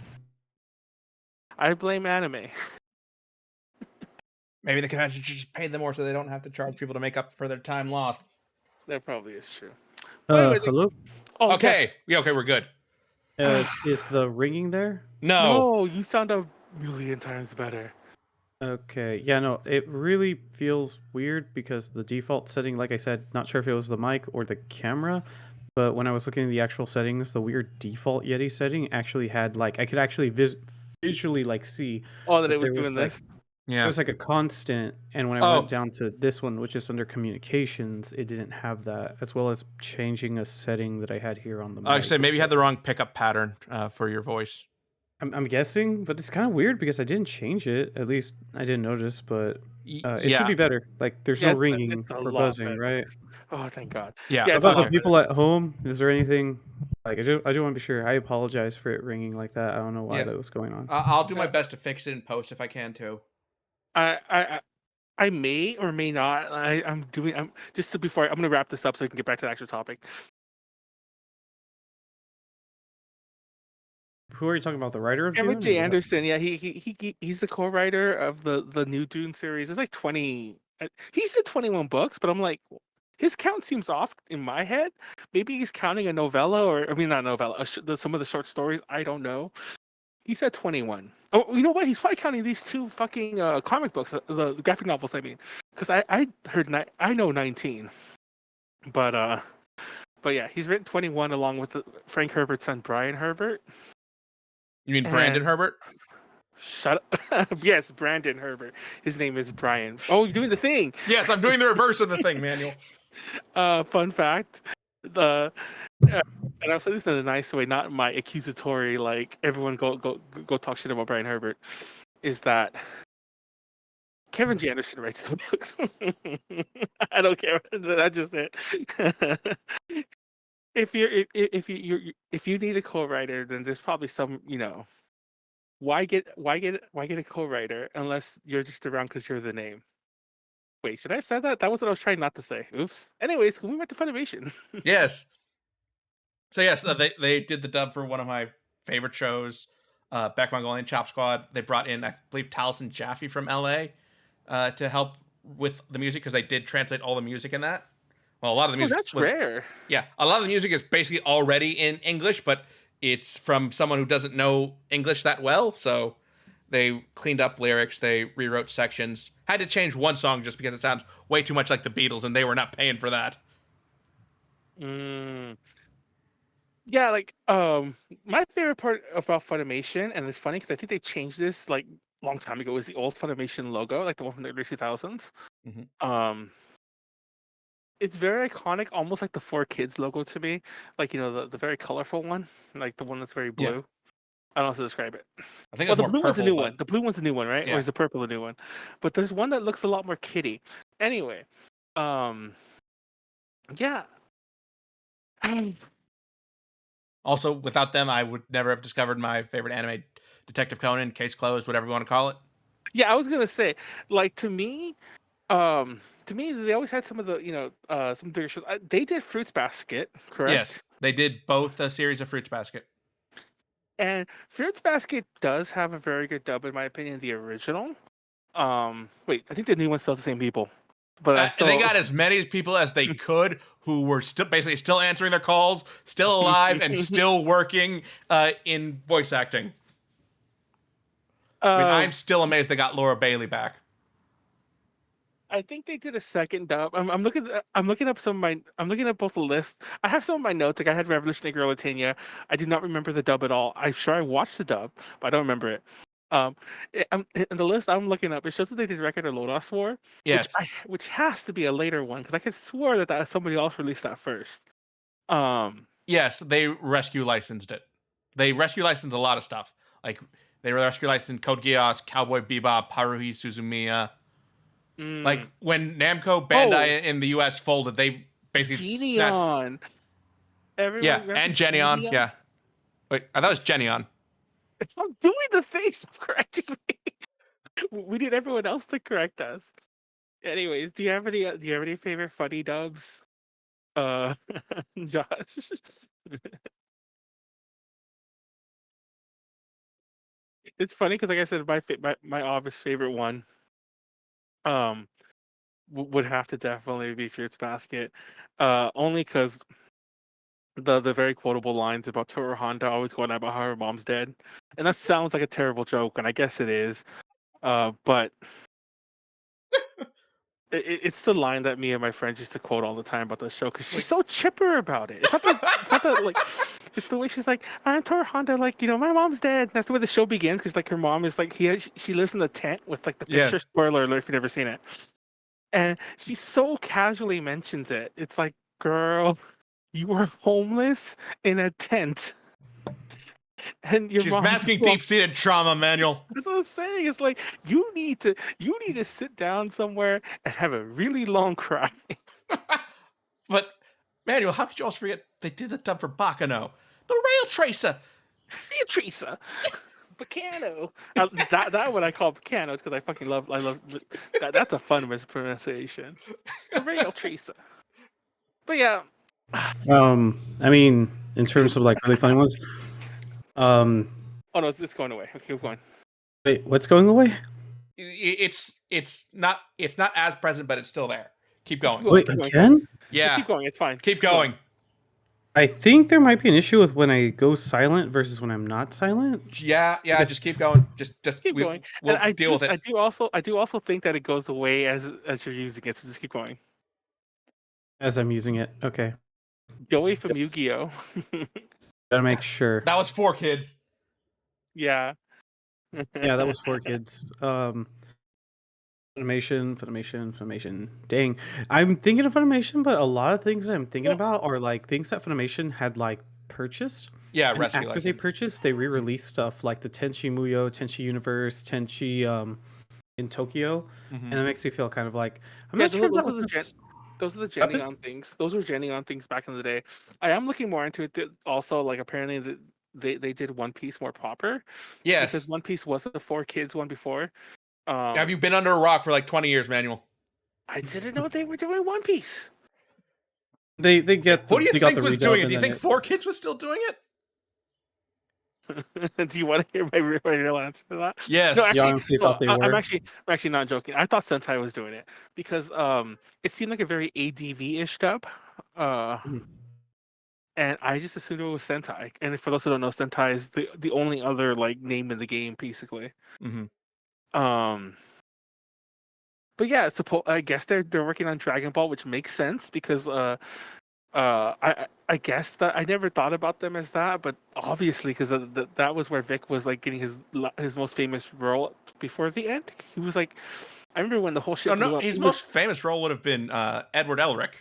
Speaker 2: I blame anime.
Speaker 1: Maybe the convention should just pay them more so they don't have to charge people to make up for their time lost.
Speaker 2: That probably is true. Anyway,
Speaker 3: hello?
Speaker 2: Oh,
Speaker 1: Okay. Yeah, okay, we're good.
Speaker 3: Is the ringing there?
Speaker 1: No.
Speaker 2: No, you sound a million times better.
Speaker 3: Okay. Yeah, no, it really feels weird because the default setting, like I said, not sure if it was the mic or the camera, but when I was looking at the actual settings, the weird default Yeti setting actually had like I could actually visually like see
Speaker 2: that it was
Speaker 3: there
Speaker 2: doing
Speaker 3: like
Speaker 2: this.
Speaker 3: it
Speaker 1: Yeah.
Speaker 3: was like a constant, and when I
Speaker 1: Oh.
Speaker 3: went down to this one, which is under communications, it didn't have that, as well as changing a setting that I had here on the
Speaker 1: Like I
Speaker 3: mic.
Speaker 1: said, maybe you had
Speaker 3: So
Speaker 1: the wrong pickup pattern for your voice.
Speaker 3: I'm guessing, but it's kind of weird because I didn't change it. At least I didn't notice, but it should
Speaker 1: Yeah.
Speaker 3: be better. Like there's
Speaker 2: Yeah,
Speaker 3: no ringing
Speaker 2: it's a
Speaker 3: or
Speaker 2: lot
Speaker 3: buzzing,
Speaker 2: better.
Speaker 3: right?
Speaker 2: Oh, thank God.
Speaker 1: Yeah.
Speaker 2: Yeah, it's a
Speaker 3: About the
Speaker 2: lot
Speaker 3: people
Speaker 2: better.
Speaker 3: at home, is there anything like I do want to be sure. I apologize for it ringing like that. I don't know why
Speaker 1: Yeah.
Speaker 3: that was going on.
Speaker 1: I'll do my best to fix it in post if I can too.
Speaker 2: I may or may not. I'm just to before I'm gonna wrap this up so we can get back to the actual topic.
Speaker 3: Who are you talking about? The writer of
Speaker 2: Kevin
Speaker 3: Dune?
Speaker 2: J.
Speaker 3: Or what?
Speaker 2: Anderson, yeah, he's the co-writer of the new Dune series. There's like 20. He said 21 books, but I'm like, his count seems off in my head. Maybe he's counting a novella, or I mean, not a novella, some of the short stories. I don't know. He said 21. Oh, you know what? He's probably counting these 2 fucking comic books, the graphic novels. I mean, because I heard I know 19, but yeah, he's written 21 along with Frank Herbert's son Brian Herbert.
Speaker 1: You mean Brandon
Speaker 2: And
Speaker 1: Herbert?
Speaker 2: shut up. Yes, Brandon Herbert. His name is Brian. Oh, you're doing the thing.
Speaker 1: Yes, I'm doing the reverse of the thing, Manuel.
Speaker 2: Fun fact. The and I'll say this in a nice way, not my accusatory, like everyone go talk shit about Brian Herbert, is that Kevin J. Anderson writes the books. I don't care. That's just it. If you need a co-writer, then there's probably some, why get a co-writer unless you're just around because you're the name. Wait, should I have said that? That was what I was trying not to say. Oops. Anyways, we went to Funimation.
Speaker 1: Yes. So yes, they did the dub for one of my favorite shows, Back Mongolian Chop Squad. They brought in, I believe, Taliesin Jaffe from LA to help with the music because they did translate all the music in that. Well, a lot of the
Speaker 2: Oh,
Speaker 1: music
Speaker 2: that's
Speaker 1: was
Speaker 2: rare.
Speaker 1: yeah, a lot of the music is basically already in English, but it's from someone who doesn't know English that well. So they cleaned up lyrics, they rewrote sections. Had to change one song just because it sounds way too much like the Beatles, and they were not paying for that.
Speaker 2: Mm. Yeah, like my favorite part about Funimation, and it's funny because I think they changed this like long time ago, is the old Funimation logo, like the one from the early 2000s.
Speaker 1: Mhm.
Speaker 2: It's very iconic, almost like the Four Kids logo to me. Like, the very colorful one, like the one that's very
Speaker 1: Yeah.
Speaker 2: blue. I don't know how to describe it.
Speaker 1: I think
Speaker 2: Well,
Speaker 1: it's
Speaker 2: the
Speaker 1: more
Speaker 2: blue one's the
Speaker 1: purple,
Speaker 2: new
Speaker 1: but
Speaker 2: one. The blue one's the new one, right? Or
Speaker 1: yeah.
Speaker 2: is the purple the new one? But there's one that looks a lot more kitty. Anyway, yeah.
Speaker 1: Also, without them, I would never have discovered my favorite anime, Detective Conan, Case Closed, whatever you want to call it.
Speaker 2: Yeah, I was gonna say, like to me, they always had some of the, some bigger shows. They did Fruits Basket,
Speaker 1: Yes,
Speaker 2: correct?
Speaker 1: they did both a series of Fruits Basket.
Speaker 2: And Fruits Basket does have a very good dub, in my opinion, the original. Wait, I think the new one still has the same people, but I
Speaker 1: They
Speaker 2: still.
Speaker 1: got as many people as they could who were still answering their calls, still alive, and still working in voice acting. I mean,
Speaker 2: uh,
Speaker 1: I'm still amazed they got Laura Bailey back.
Speaker 2: I think they did a second dub. I'm looking up I'm looking at both the lists. I have some of my notes. Like I had Revolutionary Girl Latanya. I do not remember the dub at all. I'm sure I watched the dub, but I don't remember it. In the list I'm looking up, it shows that they did Record of Lodoss War,
Speaker 1: Yes.
Speaker 2: which has to be a later one because I could swear that somebody else released that first.
Speaker 1: Yes, they rescue licensed it. They rescue licensed a lot of stuff. Like they rescue licensed Code Geass, Cowboy Bebop, Haruhi Suzumiya. Like
Speaker 2: mm,
Speaker 1: when Namco
Speaker 2: oh,
Speaker 1: Bandai in the US folded, they basically snatched.
Speaker 2: Geneon. Everyone
Speaker 1: Yeah,
Speaker 2: remember
Speaker 1: and Geneon.
Speaker 2: Geneon?
Speaker 1: Yeah. Wait, I thought it was Geneon.
Speaker 2: I'm doing the thing. Stop correcting me. We need everyone else to correct us. Anyways, do you have any favorite funny dubs? Uh, Josh. It's funny because, like I said, my obvious favorite one um would have to definitely be Fruits Basket, only because the very quotable lines about Toru Honda always going on about how her mom's dead, and that sounds like a terrible joke, and I guess it is. But it's the line that me and my friends used to quote all the time about the show because she's so chipper about it. It's not that like it's the way she's like, I'm Tor Honda, like, my mom's dead. And that's the way the show begins because like her mom is like she lives in the tent with like the picture.
Speaker 1: Yes.
Speaker 2: Spoiler alert if you've never seen it. And she so casually mentions it. It's like, girl, you are homeless in a tent. And your
Speaker 1: She's
Speaker 2: mom's
Speaker 1: masking deep-seated trauma, Manuel.
Speaker 2: That's what I'm saying. It's like you need to sit down somewhere and have a really long cry.
Speaker 1: But Manuel, how could you also forget they did the dub for Bakano? The Rail Tracer.
Speaker 2: Teresa. Bacano. That one I call Bacano because I love that. That's a fun mispronunciation. The real Teresa. But yeah.
Speaker 3: I mean, in terms of like really funny ones, um,
Speaker 2: Oh no, it's going away. Okay, keep going.
Speaker 3: wait, what's going away?
Speaker 1: It's not as present, but it's still there. Keep
Speaker 2: Just
Speaker 1: going.
Speaker 2: keep
Speaker 3: Wait,
Speaker 2: keep going.
Speaker 3: again?
Speaker 2: Just
Speaker 1: Yeah.
Speaker 2: keep going. It's fine.
Speaker 1: Keep
Speaker 2: Just
Speaker 1: going.
Speaker 3: I think there might be an issue with when I go silent versus when I'm not silent.
Speaker 1: Yeah.
Speaker 3: Because-
Speaker 1: Just keep going. Just
Speaker 2: Keep going.
Speaker 1: we'll
Speaker 2: And I
Speaker 1: deal with it.
Speaker 2: I do also think that it goes away as you're using it. So just keep going.
Speaker 3: As I'm using it, okay.
Speaker 2: Joey from Yu-Gi-Oh.
Speaker 3: Gotta make sure.
Speaker 1: That was 4 kids.
Speaker 2: Yeah.
Speaker 3: Yeah, that was 4 kids. Funimation. Dang, I'm thinking of Funimation, but a lot of things that I'm thinking
Speaker 2: Well,
Speaker 3: about are like things that Funimation had like purchased,
Speaker 1: Yeah,
Speaker 3: and
Speaker 1: rescue
Speaker 3: after they
Speaker 1: license.
Speaker 3: purchased, they re-released stuff like the Tenchi Muyo, Tenchi Universe, Tenchi in Tokyo,
Speaker 1: Mm-hmm.
Speaker 3: and it makes me feel kind of like I'm
Speaker 2: yeah,
Speaker 3: not sure if that was
Speaker 2: those are the
Speaker 3: weapon.
Speaker 2: Jenny on things. Those were Jenny on things back in the day. I am looking more into it. Also, like apparently they did One Piece more proper because
Speaker 1: Yes.
Speaker 2: One Piece was a 4 kids one before.
Speaker 1: Have you
Speaker 2: Um,
Speaker 1: been under a rock for like 20 years, Manuel?
Speaker 2: I didn't know they were doing One Piece.
Speaker 3: They get
Speaker 1: Who do you
Speaker 3: they got
Speaker 1: think
Speaker 3: the
Speaker 1: was doing
Speaker 3: redub
Speaker 1: it? Do
Speaker 3: and
Speaker 1: you
Speaker 3: then
Speaker 1: think
Speaker 3: it.
Speaker 1: 4 Kids was still doing it?
Speaker 2: Do you want to hear my real answer to that? No,
Speaker 1: Yes.
Speaker 3: You
Speaker 2: actually,
Speaker 3: honestly
Speaker 2: no.
Speaker 3: thought they
Speaker 2: I'm
Speaker 3: were.
Speaker 2: actually not joking. I thought Sentai was doing it because it seemed like a very ADV-ish dub. Uh,
Speaker 3: Mhm.
Speaker 2: and I just assumed it was Sentai. And for those who don't know, Sentai is the only other like name in the game, basically.
Speaker 1: Mm-hmm.
Speaker 2: Um, but yeah, I guess they're working on Dragon Ball, which makes sense because I guess that I never thought about them as that, but obviously because that was where Vic was like getting his most famous role before the end. He was like, I remember when the whole
Speaker 1: No,
Speaker 2: shit
Speaker 1: no.
Speaker 2: blew up.
Speaker 1: His
Speaker 2: He
Speaker 1: most
Speaker 2: was
Speaker 1: famous role would have been Edward Elric.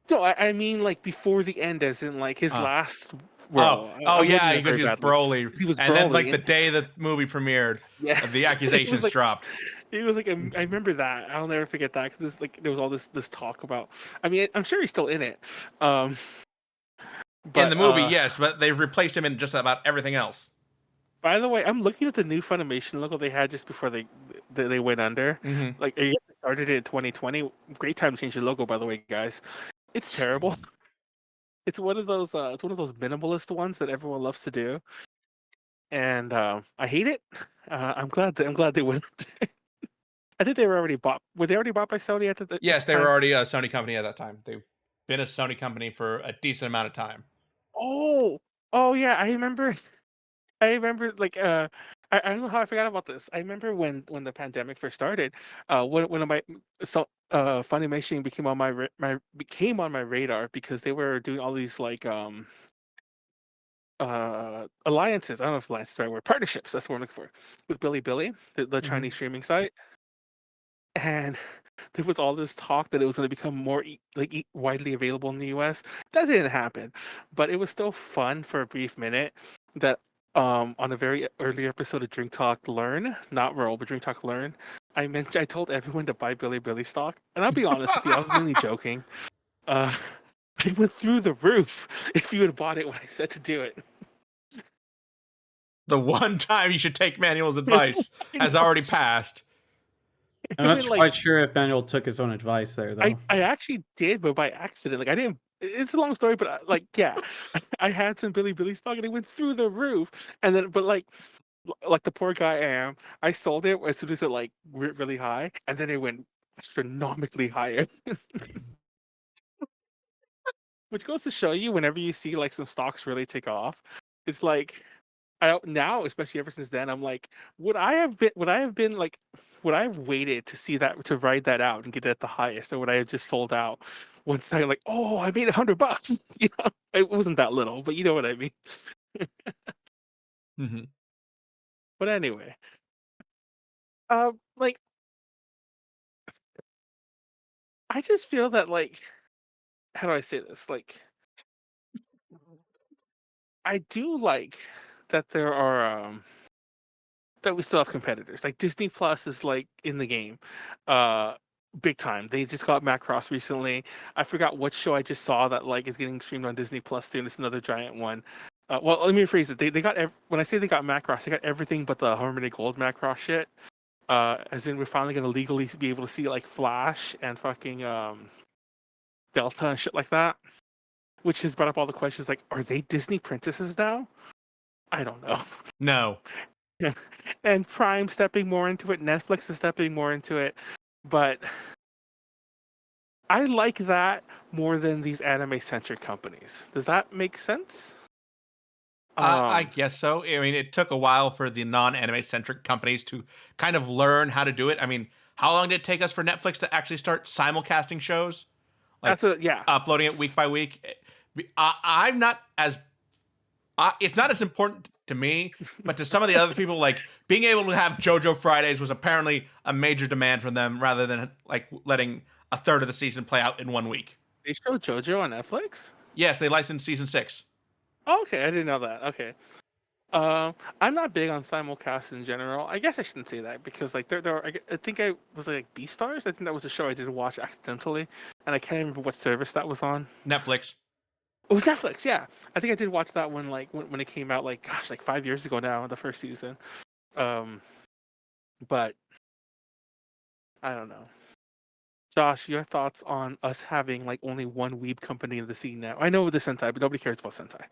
Speaker 2: no, I mean like before the end, as in like his
Speaker 1: Uh,
Speaker 2: last
Speaker 1: oh,
Speaker 2: role.
Speaker 1: oh
Speaker 2: I'm wording
Speaker 1: yeah,
Speaker 2: that
Speaker 1: because
Speaker 2: very
Speaker 1: he was
Speaker 2: badly.
Speaker 1: Broly,
Speaker 2: 'Cause he was
Speaker 1: and then like
Speaker 2: Broly,
Speaker 1: the
Speaker 2: and
Speaker 1: day the movie premiered, the
Speaker 2: yes, it was
Speaker 1: accusations
Speaker 2: like
Speaker 1: dropped.
Speaker 2: I remember that. I'll never forget that because like there was all this talk about. I mean, I'm sure he's still in it. Um,
Speaker 1: In the
Speaker 2: but
Speaker 1: movie, yes, but they've replaced him in just about everything else.
Speaker 2: by the way, I'm looking at the new Funimation logo they had just before they went under.
Speaker 1: Mm-hmm.
Speaker 2: Like they started it in 2020. Great time to change your logo, by the way, guys. It's terrible. It's one of those minimalist ones that everyone loves to do, and I hate it. I'm glad they went. I think they were already bought. Were they already bought by Sony at
Speaker 1: Yes,
Speaker 2: the
Speaker 1: they were
Speaker 2: time?
Speaker 1: already a Sony company at that time. They've been a Sony company for a decent amount of time.
Speaker 2: Oh, oh yeah, I remember. I remember like I don't know how I forgot about this. I remember when the pandemic first started, one of my Funimation became on became on my radar because they were doing all these like alliances. I don't know if alliance is the right word. Partnerships. That's what I'm looking for with Bilibili, the
Speaker 3: Mhm.
Speaker 2: Chinese streaming site, and there was all this talk that it was going to become more widely available in the US. That didn't happen, but it was still fun for a brief minute. That on a very early episode of Drink Talk Learn, not Roll, but Drink Talk Learn, I told everyone to buy Billy stock, and I'll be honest with you, I was mainly joking. Uh, it went through the roof if you had bought it when I said to do it.
Speaker 1: The one time you should take Manuel's advice
Speaker 2: I
Speaker 1: has
Speaker 2: know.
Speaker 1: already passed.
Speaker 3: I'm
Speaker 2: I
Speaker 3: not
Speaker 2: mean, like
Speaker 3: quite sure if Manuel took his own advice there, though.
Speaker 2: I actually did, but by accident. Like I didn't. It's a long story, but like yeah, I had some Billy stock and it went through the roof. And then, but like the poor guy I am, I sold it as soon as it like went really high, and then it went astronomically higher. Which goes to show you, whenever you see like some stocks really take off, it's like now, especially ever since then, I'm like, would I have waited to see that to ride that out and get it at the highest, or would I have just sold out once I like, oh, I made $100? You know, it wasn't that little, but you know what I mean.
Speaker 1: Mm-hmm.
Speaker 2: But anyway, like I just feel that like, how do I say this? Like, I do like that there are that we still have competitors. Like Disney Plus is like in the game, uh, big time. They just got Macross recently. I forgot what show I just saw that like is getting streamed on Disney Plus soon. It's another giant one. Well, let me rephrase it. They got when I say they got Macross, they got everything but the Harmony Gold Macross shit. As in we're finally gonna legally be able to see like Flash and fucking Delta and shit like that. Which has brought up all the questions like, are they Disney princesses now? I don't know.
Speaker 1: No.
Speaker 2: And Prime stepping more into it, Netflix is stepping more into it, but I like that more than these anime-centric companies. Does that make sense?
Speaker 1: I
Speaker 2: Um,
Speaker 1: guess so. I mean, it took a while for the non-anime centric companies to kind of learn how to do it. I mean, how long did it take us for Netflix to actually start simulcasting shows, like
Speaker 2: yeah.
Speaker 1: uploading it week by week? I'm not as it's not as important to me, but to some of the other people, like being able to have JoJo Fridays was apparently a major demand from them, rather than like letting a third of the season play out in 1 week.
Speaker 2: They show JoJo on Netflix?
Speaker 1: Yes, they licensed season 6.
Speaker 2: Oh, okay, I didn't know that. Okay. I'm not big on simulcast in general. I guess I shouldn't say that because like I think I was like Beastars. I think that was a show I did watch accidentally, and I can't remember what service that was on.
Speaker 1: Netflix.
Speaker 2: It was Netflix, yeah. I think I did watch that one like when it came out, like gosh, like 5 years ago now, the first season. But I don't know. Josh, your thoughts on us having like only one weeb company in the scene now? I know the Sentai, but nobody cares about Sentai.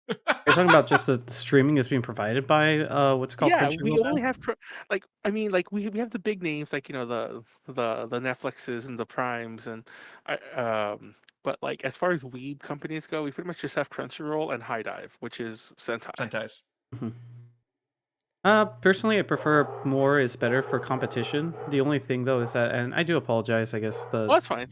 Speaker 4: You're talking about just the streaming is being provided by what's it called
Speaker 2: Yeah,
Speaker 4: Crunchyroll
Speaker 2: we
Speaker 4: now?
Speaker 2: only have like I mean like we have the big names like the Netflixes and the Primes and but like as far as weeb companies go, we pretty much just have Crunchyroll and High Dive, which is Sentai.
Speaker 1: Sentais.
Speaker 4: Personally, I prefer more is better for competition. The only thing though is that, and I do apologize. I guess
Speaker 2: Oh,
Speaker 4: the
Speaker 2: that's fine.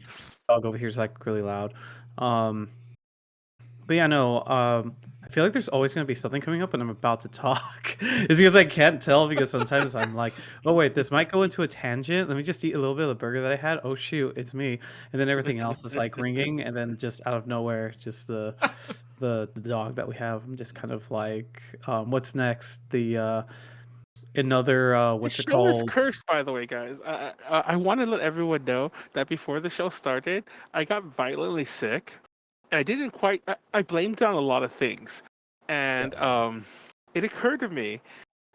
Speaker 4: dog over here is like really loud. But yeah, no. I feel like there's always going to be something coming up when I'm about to talk. It's because I can't tell because sometimes I'm like, oh wait, this might go into a tangent. Let me just eat a little bit of the burger that I had. Oh shoot, it's me. And then everything else is like ringing, and then just out of nowhere, just the dog that we have. I'm just kind of like, what's next? The another what's
Speaker 2: The
Speaker 4: it
Speaker 2: show is
Speaker 4: called?
Speaker 2: cursed, by the way, guys. I want to let everyone know that before the show started, I got violently sick, and I didn't quite. I blamed it on a lot of things, and it occurred to me,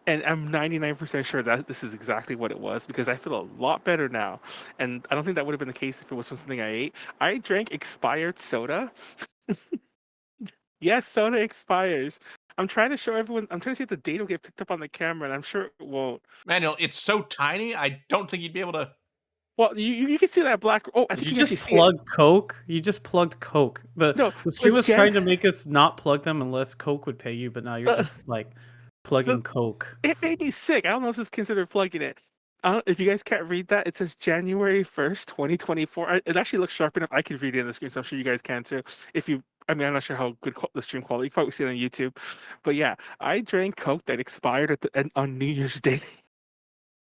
Speaker 2: and I'm 99% sure that this is exactly what it was because I feel a lot better now, and I don't think that would have been the case if it was from something I ate. I drank expired soda. Yes, soda expires. I'm trying to show everyone. I'm trying to see if the date will get picked up on the camera, and I'm sure it won't.
Speaker 1: Manuel, it's so tiny. I don't think you'd be able to.
Speaker 2: Well, you can see that black. Oh, I
Speaker 4: Did
Speaker 2: think
Speaker 4: you
Speaker 2: you can actually
Speaker 4: just
Speaker 2: see it.
Speaker 4: plug Coke? You just plugged Coke.
Speaker 2: No,
Speaker 4: The stream was
Speaker 2: Jen-
Speaker 4: trying to make us not plug them unless Coke would pay you, but now you're
Speaker 2: the-
Speaker 4: just like plugging Coke.
Speaker 2: It made me sick. I don't know if this is considered plugging it. I don't, if you guys can't read that, it says January 1st, 2024. It actually looks sharp enough. I can read it in the screen, so I'm sure you guys can too. If you, I mean, I'm not sure how good the stream quality. You can probably see it on YouTube. But yeah, I drank Coke that expired on New Year's Day,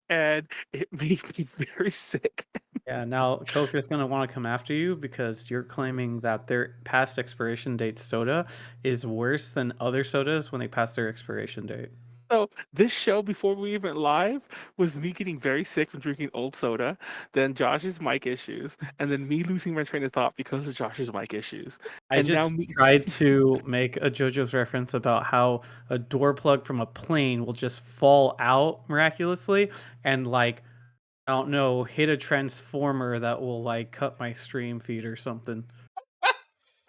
Speaker 2: and it made me very sick.
Speaker 4: Yeah, now Coke is going to want to come after you because you're claiming that their past expiration date soda is worse than other sodas when they pass their expiration date.
Speaker 2: So this show, before we even live, was me getting very sick from drinking old soda, then Josh's mic issues, and then me losing my train of thought because of Josh's mic issues.
Speaker 4: I
Speaker 2: And now
Speaker 4: just tried to make a JoJo's reference about how a door plug from a plane will just fall out miraculously and like I don't know, hit a transformer that will like cut my stream feed or something.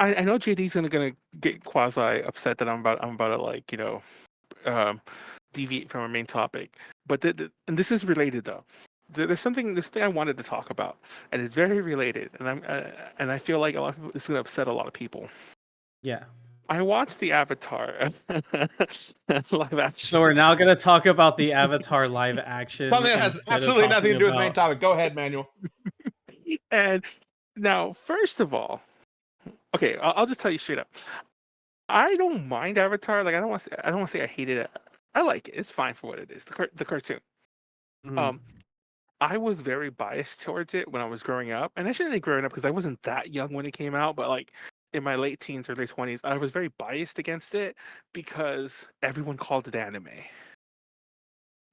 Speaker 2: I know JD's gonna get quasi upset that I'm about to like deviate from our main topic, but and this is related though. There's this thing I wanted to talk about, and it's very related, and I feel like a lot of people, this is gonna upset a lot of people.
Speaker 4: Yeah.
Speaker 2: I watched the Avatar live action.
Speaker 4: So we're now going to talk about the Avatar live action.
Speaker 1: Something that has
Speaker 4: instead of
Speaker 1: absolutely nothing to
Speaker 4: talking
Speaker 1: do with the main
Speaker 4: about-
Speaker 1: topic. Go ahead, Manuel.
Speaker 2: And now, first of all, okay, I'll just tell you straight up. I don't mind Avatar. Like I don't want to say I hate it. I like it. It's fine for what it is. The cartoon.
Speaker 4: Mhm.
Speaker 2: I was very biased towards it when I was growing up, and I shouldn't have grown up because I wasn't that young when it came out. But like in my late teens, early 20s, I was very biased against it because everyone called it anime.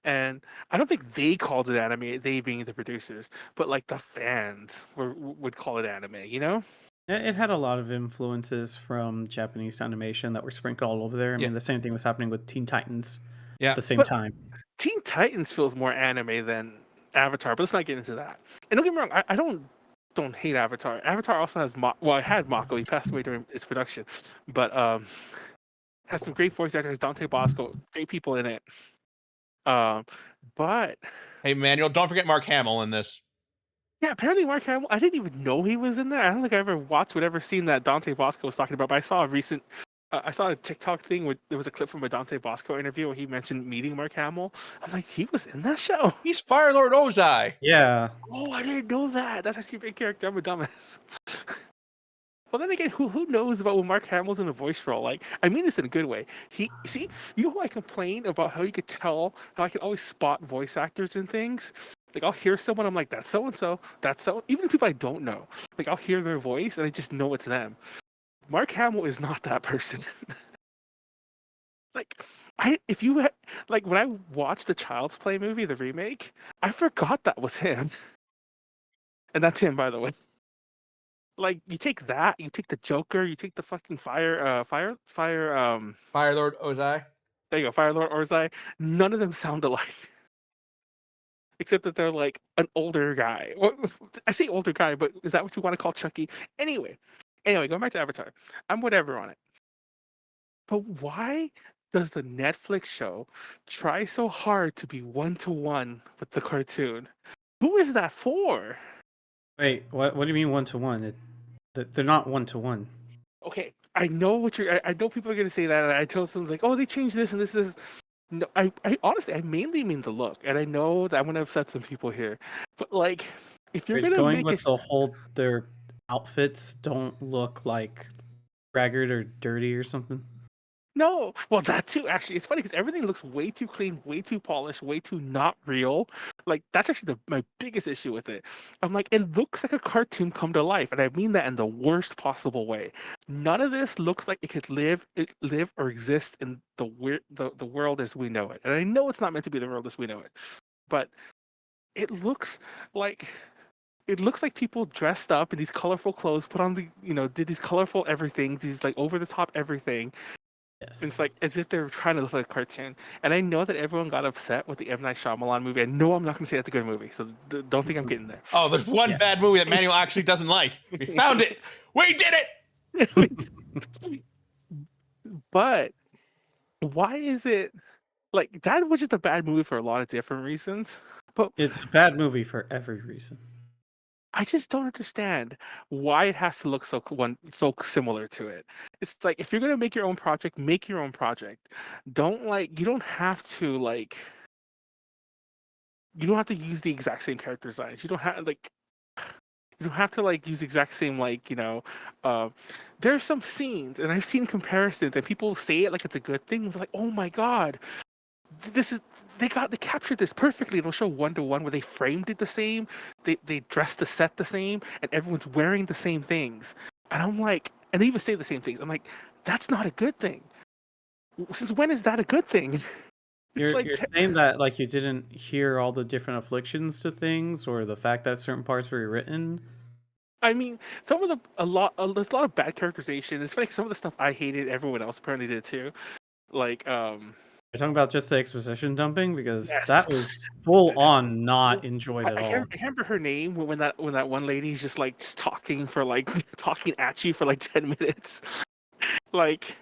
Speaker 2: And I don't think they called it anime, they being the producers, but like the fans would call it anime, you know?
Speaker 4: It had a lot of influences from Japanese animation that were sprinkled all over there. I
Speaker 1: Yeah.
Speaker 4: mean, the same thing was happening with Teen Titans
Speaker 1: Yeah.
Speaker 4: at the same
Speaker 2: But-
Speaker 4: time.
Speaker 2: Teen Titans feels more anime than Avatar, but let's not get into that. And don't get me wrong, I don't hate Avatar. Avatar also has well, it had Mako. He passed away during its production, but has some great voice actors. Dante Bosco, great people in it. But
Speaker 1: Hey, Manuel, don't forget Mark Hamill in this.
Speaker 2: yeah, apparently Mark Hamill. I didn't even know he was in there. I don't think I ever watched whatever scene that Dante Bosco was talking about. But I saw a recent. I saw a TikTok thing where there was a clip from a Dante Bosco interview where he mentioned meeting Mark Hamill. I'm like, he was in that show.
Speaker 1: He's Fire Lord Ozai.
Speaker 4: Yeah.
Speaker 2: Oh, I didn't know that. That's actually a big character. I'm a dumbass. Well, then again, who knows about when Mark Hamill's in a voice role? Like, I mean this in a good way. You know who I complain about how you could tell how I can always spot voice actors in things. Like, I'll hear someone, I'm like, that's so and so, that's so. Even people I don't know, like, I'll hear their voice and I just know it's them. Mark Hamill is not that person. Like, like when I watched the Child's Play movie, the remake, I forgot that was him, and that's him, by the way. Like, you take that, you take the Joker, you take the fucking Fire
Speaker 1: Firelord Ozai.
Speaker 2: there you go, Fire Lord Orzai. None of them sound alike, except that they're like an older guy. Well, I say older guy, but is that what you want to call Chucky? Anyway, going back to Avatar, I'm whatever on it. But why does the Netflix show try so hard to be one-to-one with the cartoon? Who is that for?
Speaker 4: Wait, what do you mean 1-to-1? They're not 1-to-1.
Speaker 2: Okay, I know what you're. I know people are gonna say that. And I told them like, oh, they changed this and this is. No, I honestly, I mainly mean the look, and I know that I'm gonna upset some people here, but like, if you're
Speaker 4: Wait,
Speaker 2: gonna
Speaker 4: going
Speaker 2: make
Speaker 4: with
Speaker 2: it,
Speaker 4: the whole their outfits don't look like ragged or dirty or something.
Speaker 2: no, well, that too. Actually, it's funny because everything looks way too clean, way too polished, way too not real. Like, that's actually my biggest issue with it. I'm like, it looks like a cartoon come to life, and I mean that in the worst possible way. None of this looks like it could live or exist in the world as we know it. And I know it's not meant to be the world as we know it, but it looks like people dressed up in these colorful clothes, put on did these colorful everything, these like over the top everything.
Speaker 4: Yes.
Speaker 2: It's like as if they're trying to look like a cartoon. And I know that everyone got upset with the M. Night Shyamalan movie. I know I'm not going to say that's a good movie, so don't think I'm getting there.
Speaker 1: Oh, there's one
Speaker 4: Yeah.
Speaker 1: bad movie that Manuel actually doesn't like. We found it. We did it.
Speaker 2: But why is it like that was just a bad movie for a lot of different reasons? But
Speaker 4: It's a bad movie for every reason.
Speaker 2: I just don't understand why it has to look so similar to it. It's like if you're gonna make your own project, make your own project. You don't have to use the exact same character designs. You don't have to like use the exact same there's some scenes and I've seen comparisons and people say it like it's a good thing. They're like, oh my god, this is they captured this perfectly. They'll show 1-to-1 where they framed it the same, they dressed the set the same, and everyone's wearing the same things. And I'm like, and they even say the same things. I'm like, that's not a good thing. Since when is that a good thing?
Speaker 4: You're saying that like you didn't hear all the different afflictions to things, or the fact that certain parts were rewritten.
Speaker 2: I mean, there's a lot of bad characterization. It's funny 'cause some of the stuff I hated, everyone else apparently did too. Like,
Speaker 4: You're talking about just the exposition dumping, because
Speaker 2: yes.
Speaker 4: that was full on not enjoyed at
Speaker 2: I
Speaker 4: all.
Speaker 2: can't remember her name when that one lady's just like just talking for like talking at you for like 10 minutes. Like,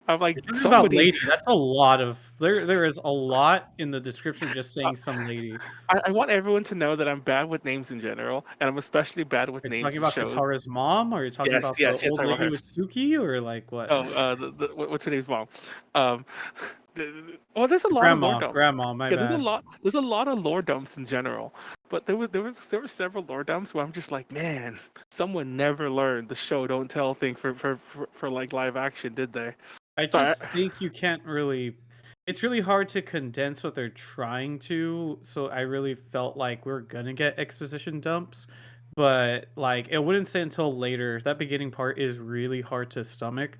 Speaker 2: I'm like,
Speaker 4: You're talking about
Speaker 2: somebody.
Speaker 4: lady. That's a lot of there is a lot in the description just saying some lady.
Speaker 2: I want everyone to know that I'm bad with names in general, and I'm especially bad with
Speaker 4: Are you
Speaker 2: names
Speaker 4: talking
Speaker 2: in
Speaker 4: about
Speaker 2: shows.
Speaker 4: Katara's mom, or are you talking
Speaker 2: Yes,
Speaker 4: about
Speaker 2: yes,
Speaker 4: the
Speaker 2: yes,
Speaker 4: old
Speaker 2: talking about
Speaker 4: lady
Speaker 2: her.
Speaker 4: with Suki, or like what?
Speaker 2: Oh, what's her name's mom? Um, well, there's a lot of lore dumps.
Speaker 4: Grandma, my
Speaker 2: Yeah,
Speaker 4: bad.
Speaker 2: There's a lot of lore dumps in general, but there were several lore dumps where I'm just like, man, someone never learned the show don't tell thing for like live action, did they?
Speaker 4: I
Speaker 2: So
Speaker 4: just think you can't really. It's really hard to condense what they're trying to. So I really felt like we're gonna get exposition dumps, but like it wouldn't say until later. That beginning part is really hard to stomach,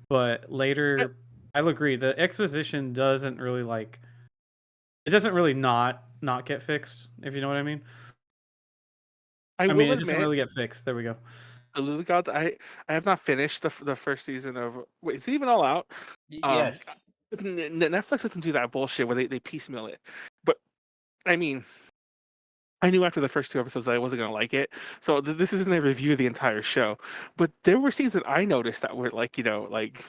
Speaker 4: but later, I'll agree. The exposition doesn't really like. It doesn't really not get fixed, if you know what I mean.
Speaker 2: I
Speaker 4: I
Speaker 2: will
Speaker 4: mean, it doesn't
Speaker 2: admit,
Speaker 4: really get fixed. There we go.
Speaker 2: the Lily Gods, I have not finished the first season of. Wait, is it even all out?
Speaker 1: Yes.
Speaker 2: Netflix doesn't do that bullshit where they piecemeal it. But I mean, I knew after the first 2 episodes that I wasn't gonna like it. So this isn't a review of the entire show. But there were scenes that I noticed that were like like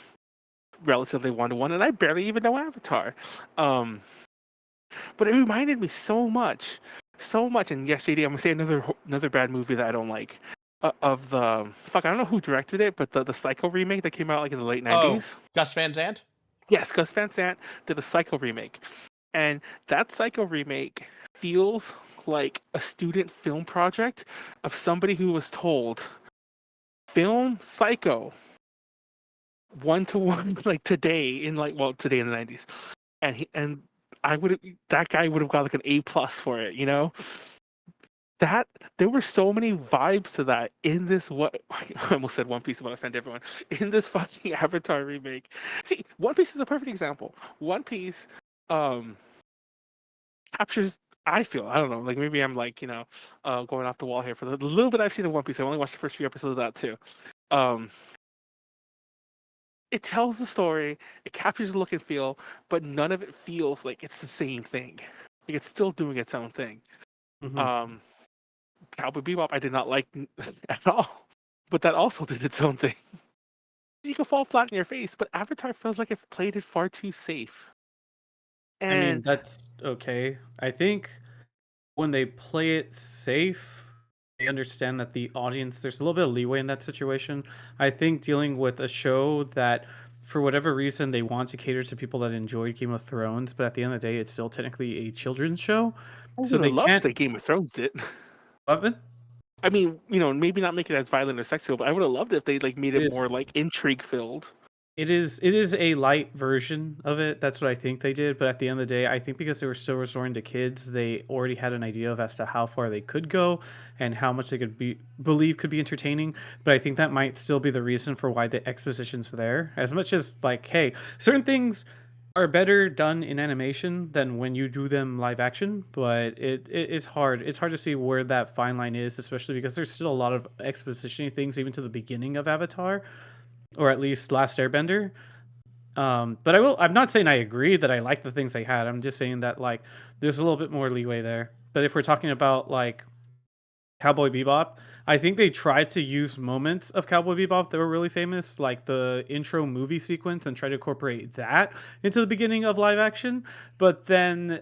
Speaker 2: relatively 1-to-1, and I barely even know Avatar. But it reminded me so much, so much. And yes, JD, I'm gonna say another bad movie that I don't like. Of the fuck, I don't know who directed it, but the Psycho remake that came out like in the late '90s.
Speaker 1: Gus Van Sant?
Speaker 2: Yes, Gus Van Sant did a Psycho remake, and that Psycho remake feels like a student film project of somebody who was told film Psycho 1-to-1 like today in today in the 90s, and that guy would have got like an A+ for it, you know. That there were so many vibes to that in this what I almost said One Piece about to offend everyone in this fucking Avatar remake. See, One Piece is a perfect example. One Piece captures. I feel I don't know, like maybe I'm like going off the wall here for the little bit I've seen of One Piece. I only watched the first few episodes of that too. It tells the story, it captures the look and feel, but none of it feels like it's the same thing. Like it's still doing its own thing.
Speaker 4: Mhm.
Speaker 2: Cowboy Bebop I did not like at all, but that also did its own thing. You can fall flat in your face, but Avatar feels like it played it far too safe.
Speaker 4: I mean,
Speaker 2: And
Speaker 4: that's okay. I think when they play it safe, they understand that the audience, there's a little bit of leeway in that situation. I think dealing with a show that, for whatever reason, they want to cater to people that enjoy Game of Thrones, but at the end of the day, it's still technically a children's show.
Speaker 2: I
Speaker 4: So
Speaker 2: would
Speaker 4: they
Speaker 2: have loved
Speaker 4: can't.
Speaker 2: that Game of Thrones did.
Speaker 4: What?
Speaker 2: I mean, maybe not make it as violent or sexual, but I would have loved it if they like made
Speaker 4: It
Speaker 2: it
Speaker 4: is.
Speaker 2: more like intrigue filled.
Speaker 4: It is a light version of it. That's what I think they did. But at the end of the day, I think because they were still resorting to kids, they already had an idea of as to how far they could go and how much they could believe could be entertaining. But I think that might still be the reason for why the exposition's there. As much as like, hey, certain things are better done in animation than when you do them live action. But it's hard. It's hard to see where that fine line is, especially because there's still a lot of exposition things even to the beginning of Avatar, or at least Last Airbender. But I'm not saying I agree that I like the things they had. I'm just saying that like there's a little bit more leeway there. But if we're talking about like Cowboy Bebop, I think they tried to use moments of Cowboy Bebop that were really famous, like the intro movie sequence, and try to incorporate that into the beginning of live action. But then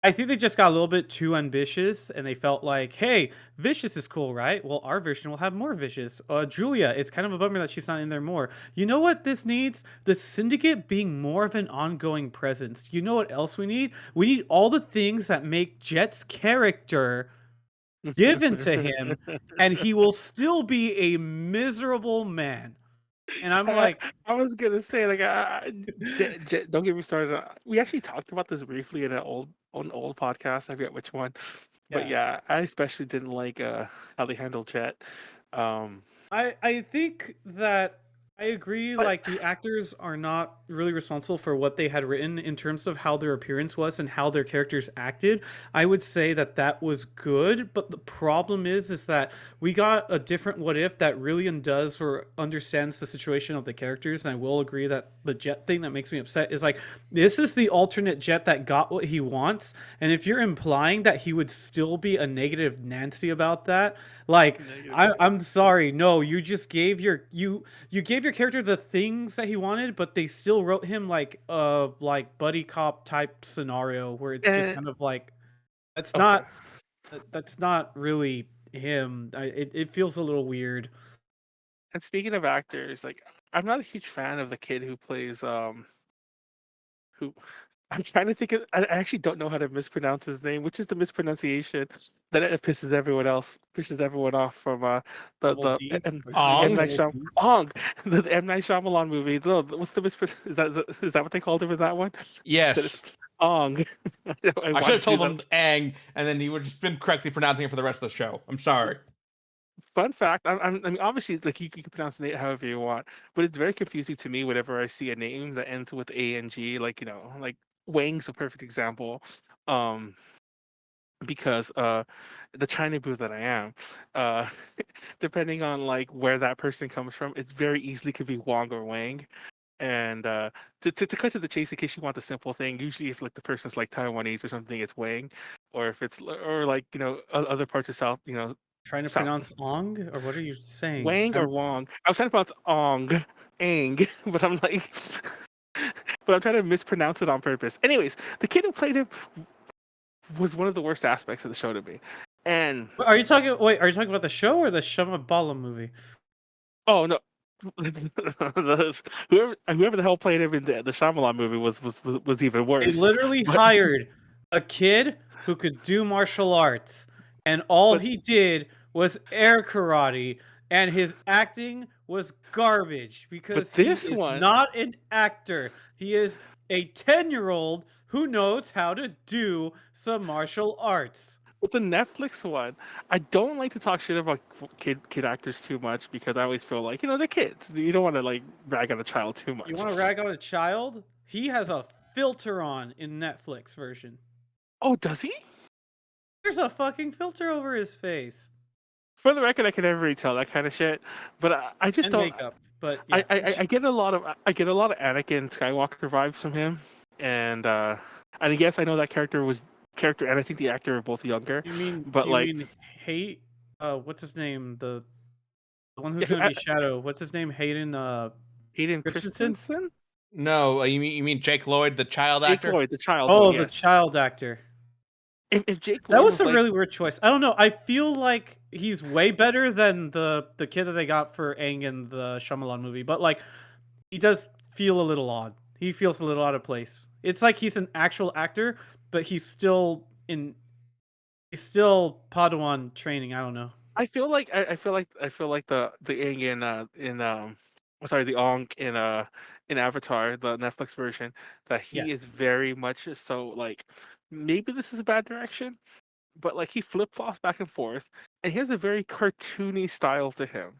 Speaker 4: I think they just got a little bit too ambitious and they felt like, hey, Vicious is cool, right? Well, our version will have more Vicious. Julia, it's kind of a bummer that she's not in there more. You know what this needs? The Syndicate being more of an ongoing presence. You know what else we need? We need all the things that make Jet's character given to him, and he will still be a miserable man. And I'm like,
Speaker 2: I was gonna say like, don't get me started. We actually talked about this briefly in an old podcast. I forget which one, but
Speaker 4: yeah.
Speaker 2: yeah, I especially didn't like how they handled Jet. Um,
Speaker 4: I think that I agree.
Speaker 2: but
Speaker 4: Like the actors are not really responsible for what they had written in terms of how their appearance was and how their characters acted. I would say that that was good, but the problem is that we got a different what if that really undoes or understands the situation of the characters. And I will agree that the Jet thing that makes me upset is like this is the alternate Jet that got what he wants, and if you're implying that he would still be a negative Nancy about that, like I'm sorry. No, you just gave you gave your character the things that he wanted, but they still wrote him like buddy cop type scenario where it's just
Speaker 2: and,
Speaker 4: kind of like that's
Speaker 2: oh, sorry.
Speaker 4: that's not really him. It feels a little weird.
Speaker 2: And speaking of actors, like I'm not a huge fan of the kid who plays who I'm trying to think of. I actually don't know how to mispronounce his name, which is the mispronunciation that it pisses everyone off from
Speaker 4: Double
Speaker 2: the
Speaker 4: D?
Speaker 2: M,
Speaker 4: Are you trying to
Speaker 2: M
Speaker 1: Ong?
Speaker 4: get
Speaker 2: Night
Speaker 4: double
Speaker 2: Shyam
Speaker 4: D?
Speaker 2: Ong, the M Night Shyamalan movie. No, what's the is that what they called him in that one? That is
Speaker 1: Yes.
Speaker 2: Ong.
Speaker 1: I should
Speaker 2: wanted
Speaker 1: have
Speaker 2: to do
Speaker 1: told
Speaker 2: that.
Speaker 1: him Ang, and then he would have just been correctly pronouncing it for the rest of the show. I'm sorry.
Speaker 2: Fun fact, I mean, obviously, like you can pronounce the name however you want, but it's very confusing to me whenever I see a name that ends with A N G, like like Wang's a perfect example. Um, because the China boo that I am, uh, depending on like where that person comes from, it very easily could be Wong or Wang. And to cut to the chase, in case you want the simple thing, usually if like the person's like Taiwanese or something, it's Wang, or if it's or like other parts of South,
Speaker 4: Trying to
Speaker 2: South
Speaker 4: pronounce Ong, or what are you saying?
Speaker 2: Wang or Wong. I was trying to pronounce Ong, Ang, but I'm like, but I'm trying to mispronounce it on purpose. Anyways, the kid who played him was one of the worst aspects of the show to me. And
Speaker 4: Are you talking? Wait, are you talking about the show or the Shamabala movie?
Speaker 2: oh no, whoever the hell played him in the Shyamalan movie was even
Speaker 4: They
Speaker 2: worse.
Speaker 4: literally
Speaker 2: But
Speaker 4: hired a kid who could do martial arts, and all
Speaker 2: but
Speaker 4: he did was air karate and his acting was garbage because he
Speaker 2: this
Speaker 4: is
Speaker 2: one,
Speaker 4: not an actor. He is a 10-year-old who knows how to do some martial arts.
Speaker 2: with the Netflix one, I don't like to talk shit about kid actors too much because I always feel like they're kids. You don't want to like rag on a child too much.
Speaker 4: You want to rag on a child? He has a filter on in Netflix version.
Speaker 2: Oh, does he?
Speaker 4: There's a fucking filter over his face.
Speaker 2: For the record, I can never really tell that kind of shit, but I just
Speaker 4: And
Speaker 2: don't.
Speaker 4: makeup. But yeah.
Speaker 2: I get a lot of Anakin Skywalker vibes from him, and I guess I know that character, and I think the actor are both younger.
Speaker 4: You mean
Speaker 2: But
Speaker 4: do you
Speaker 2: like,
Speaker 4: mean hate what's his name? The one who's
Speaker 2: Yeah,
Speaker 4: gonna be Shadow. What's his name? Hayden
Speaker 2: Hayden
Speaker 4: Christensen?
Speaker 2: Christensen,
Speaker 1: No, you mean Jake Lloyd, the child
Speaker 2: Jake
Speaker 1: actor?
Speaker 2: Lloyd, the child
Speaker 4: Oh,
Speaker 2: one.
Speaker 4: the
Speaker 2: Yes.
Speaker 4: child actor.
Speaker 2: If Jake
Speaker 4: That
Speaker 2: Lloyd
Speaker 4: was
Speaker 2: was
Speaker 4: a
Speaker 2: like,
Speaker 4: really weird choice. I don't know. I feel like he's way better than the kid that they got for Aang in the Shyamalan movie, but like he does feel a little odd. He feels a little out of place. It's like he's an actual actor, but he's still Padawan training. I don't know.
Speaker 2: I feel like the Aang sorry, the Aang in Avatar, the Netflix version, that
Speaker 4: Yeah.
Speaker 2: he is very much so like, maybe this is a bad direction, but like he flip flops back and forth, and he has a very cartoony style to him.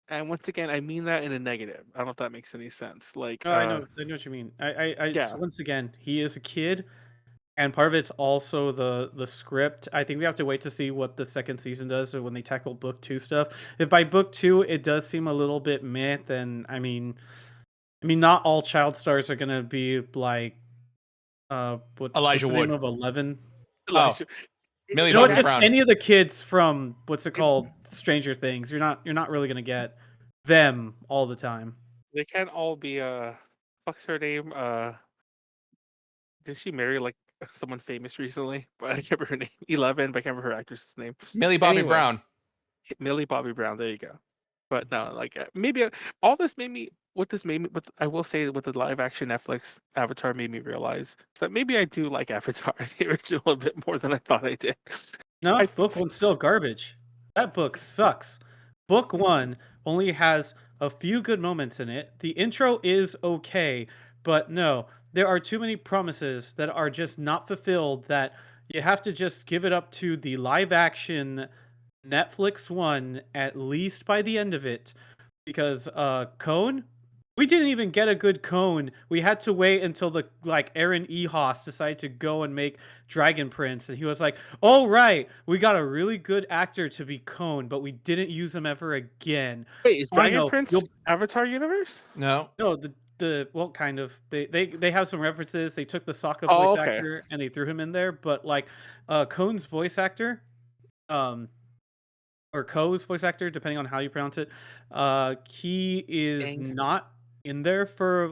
Speaker 2: And once again, I mean that in a negative. I don't know if that makes any sense. Like,
Speaker 4: No, I know what you mean.
Speaker 2: yeah,
Speaker 4: Once again, he is a kid, and part of it's also the script. I think we have to wait to see what the second season does or when they tackle book 2 stuff. If by book 2 it does seem a little bit meh, then not all child stars are gonna be like what's
Speaker 1: Elijah
Speaker 4: the name
Speaker 1: Wood.
Speaker 4: of 11?
Speaker 2: Elijah.
Speaker 1: Millie
Speaker 4: You know
Speaker 1: Bobby
Speaker 4: what? Just
Speaker 1: Brown.
Speaker 4: any of the kids from what's it called, Stranger Things. You're not really gonna get them all the time.
Speaker 2: They can't all be what's her name? Did she marry like someone famous recently? But I can't remember her name. 11, but I can't remember her actress's name.
Speaker 1: Millie Bobby
Speaker 2: Anyway.
Speaker 1: Brown.
Speaker 2: Millie Bobby Brown. There you go. But no, like maybe all this made me. What this made me, but I will say, with the live action Netflix Avatar, made me realize that maybe I do like Avatar the original a bit more than I thought I did.
Speaker 4: No, book 1's still garbage. That book sucks. Book 1 only has a few good moments in it. The intro is okay, but no, there are too many promises that are just not fulfilled that you have to just give it up to the live action Netflix one at least by the end of it. Because Cone, we didn't even get a good Cone. We had to wait until the Aaron Ehas decided to go and make Dragon Prince, and he was like, "Oh right, we got a really good actor to be Cone, but we didn't use him ever again."
Speaker 2: Wait, is
Speaker 4: I
Speaker 2: Dragon
Speaker 4: know,
Speaker 2: Prince Avatar universe?
Speaker 1: No.
Speaker 4: No, well, kind of. They have some references. They took the Sokka
Speaker 2: Oh,
Speaker 4: voice
Speaker 2: okay.
Speaker 4: actor and they threw him in there, but like Cone's voice actor, or Ko's voice actor, depending on how you pronounce it, he is
Speaker 2: Dang.
Speaker 4: not in there for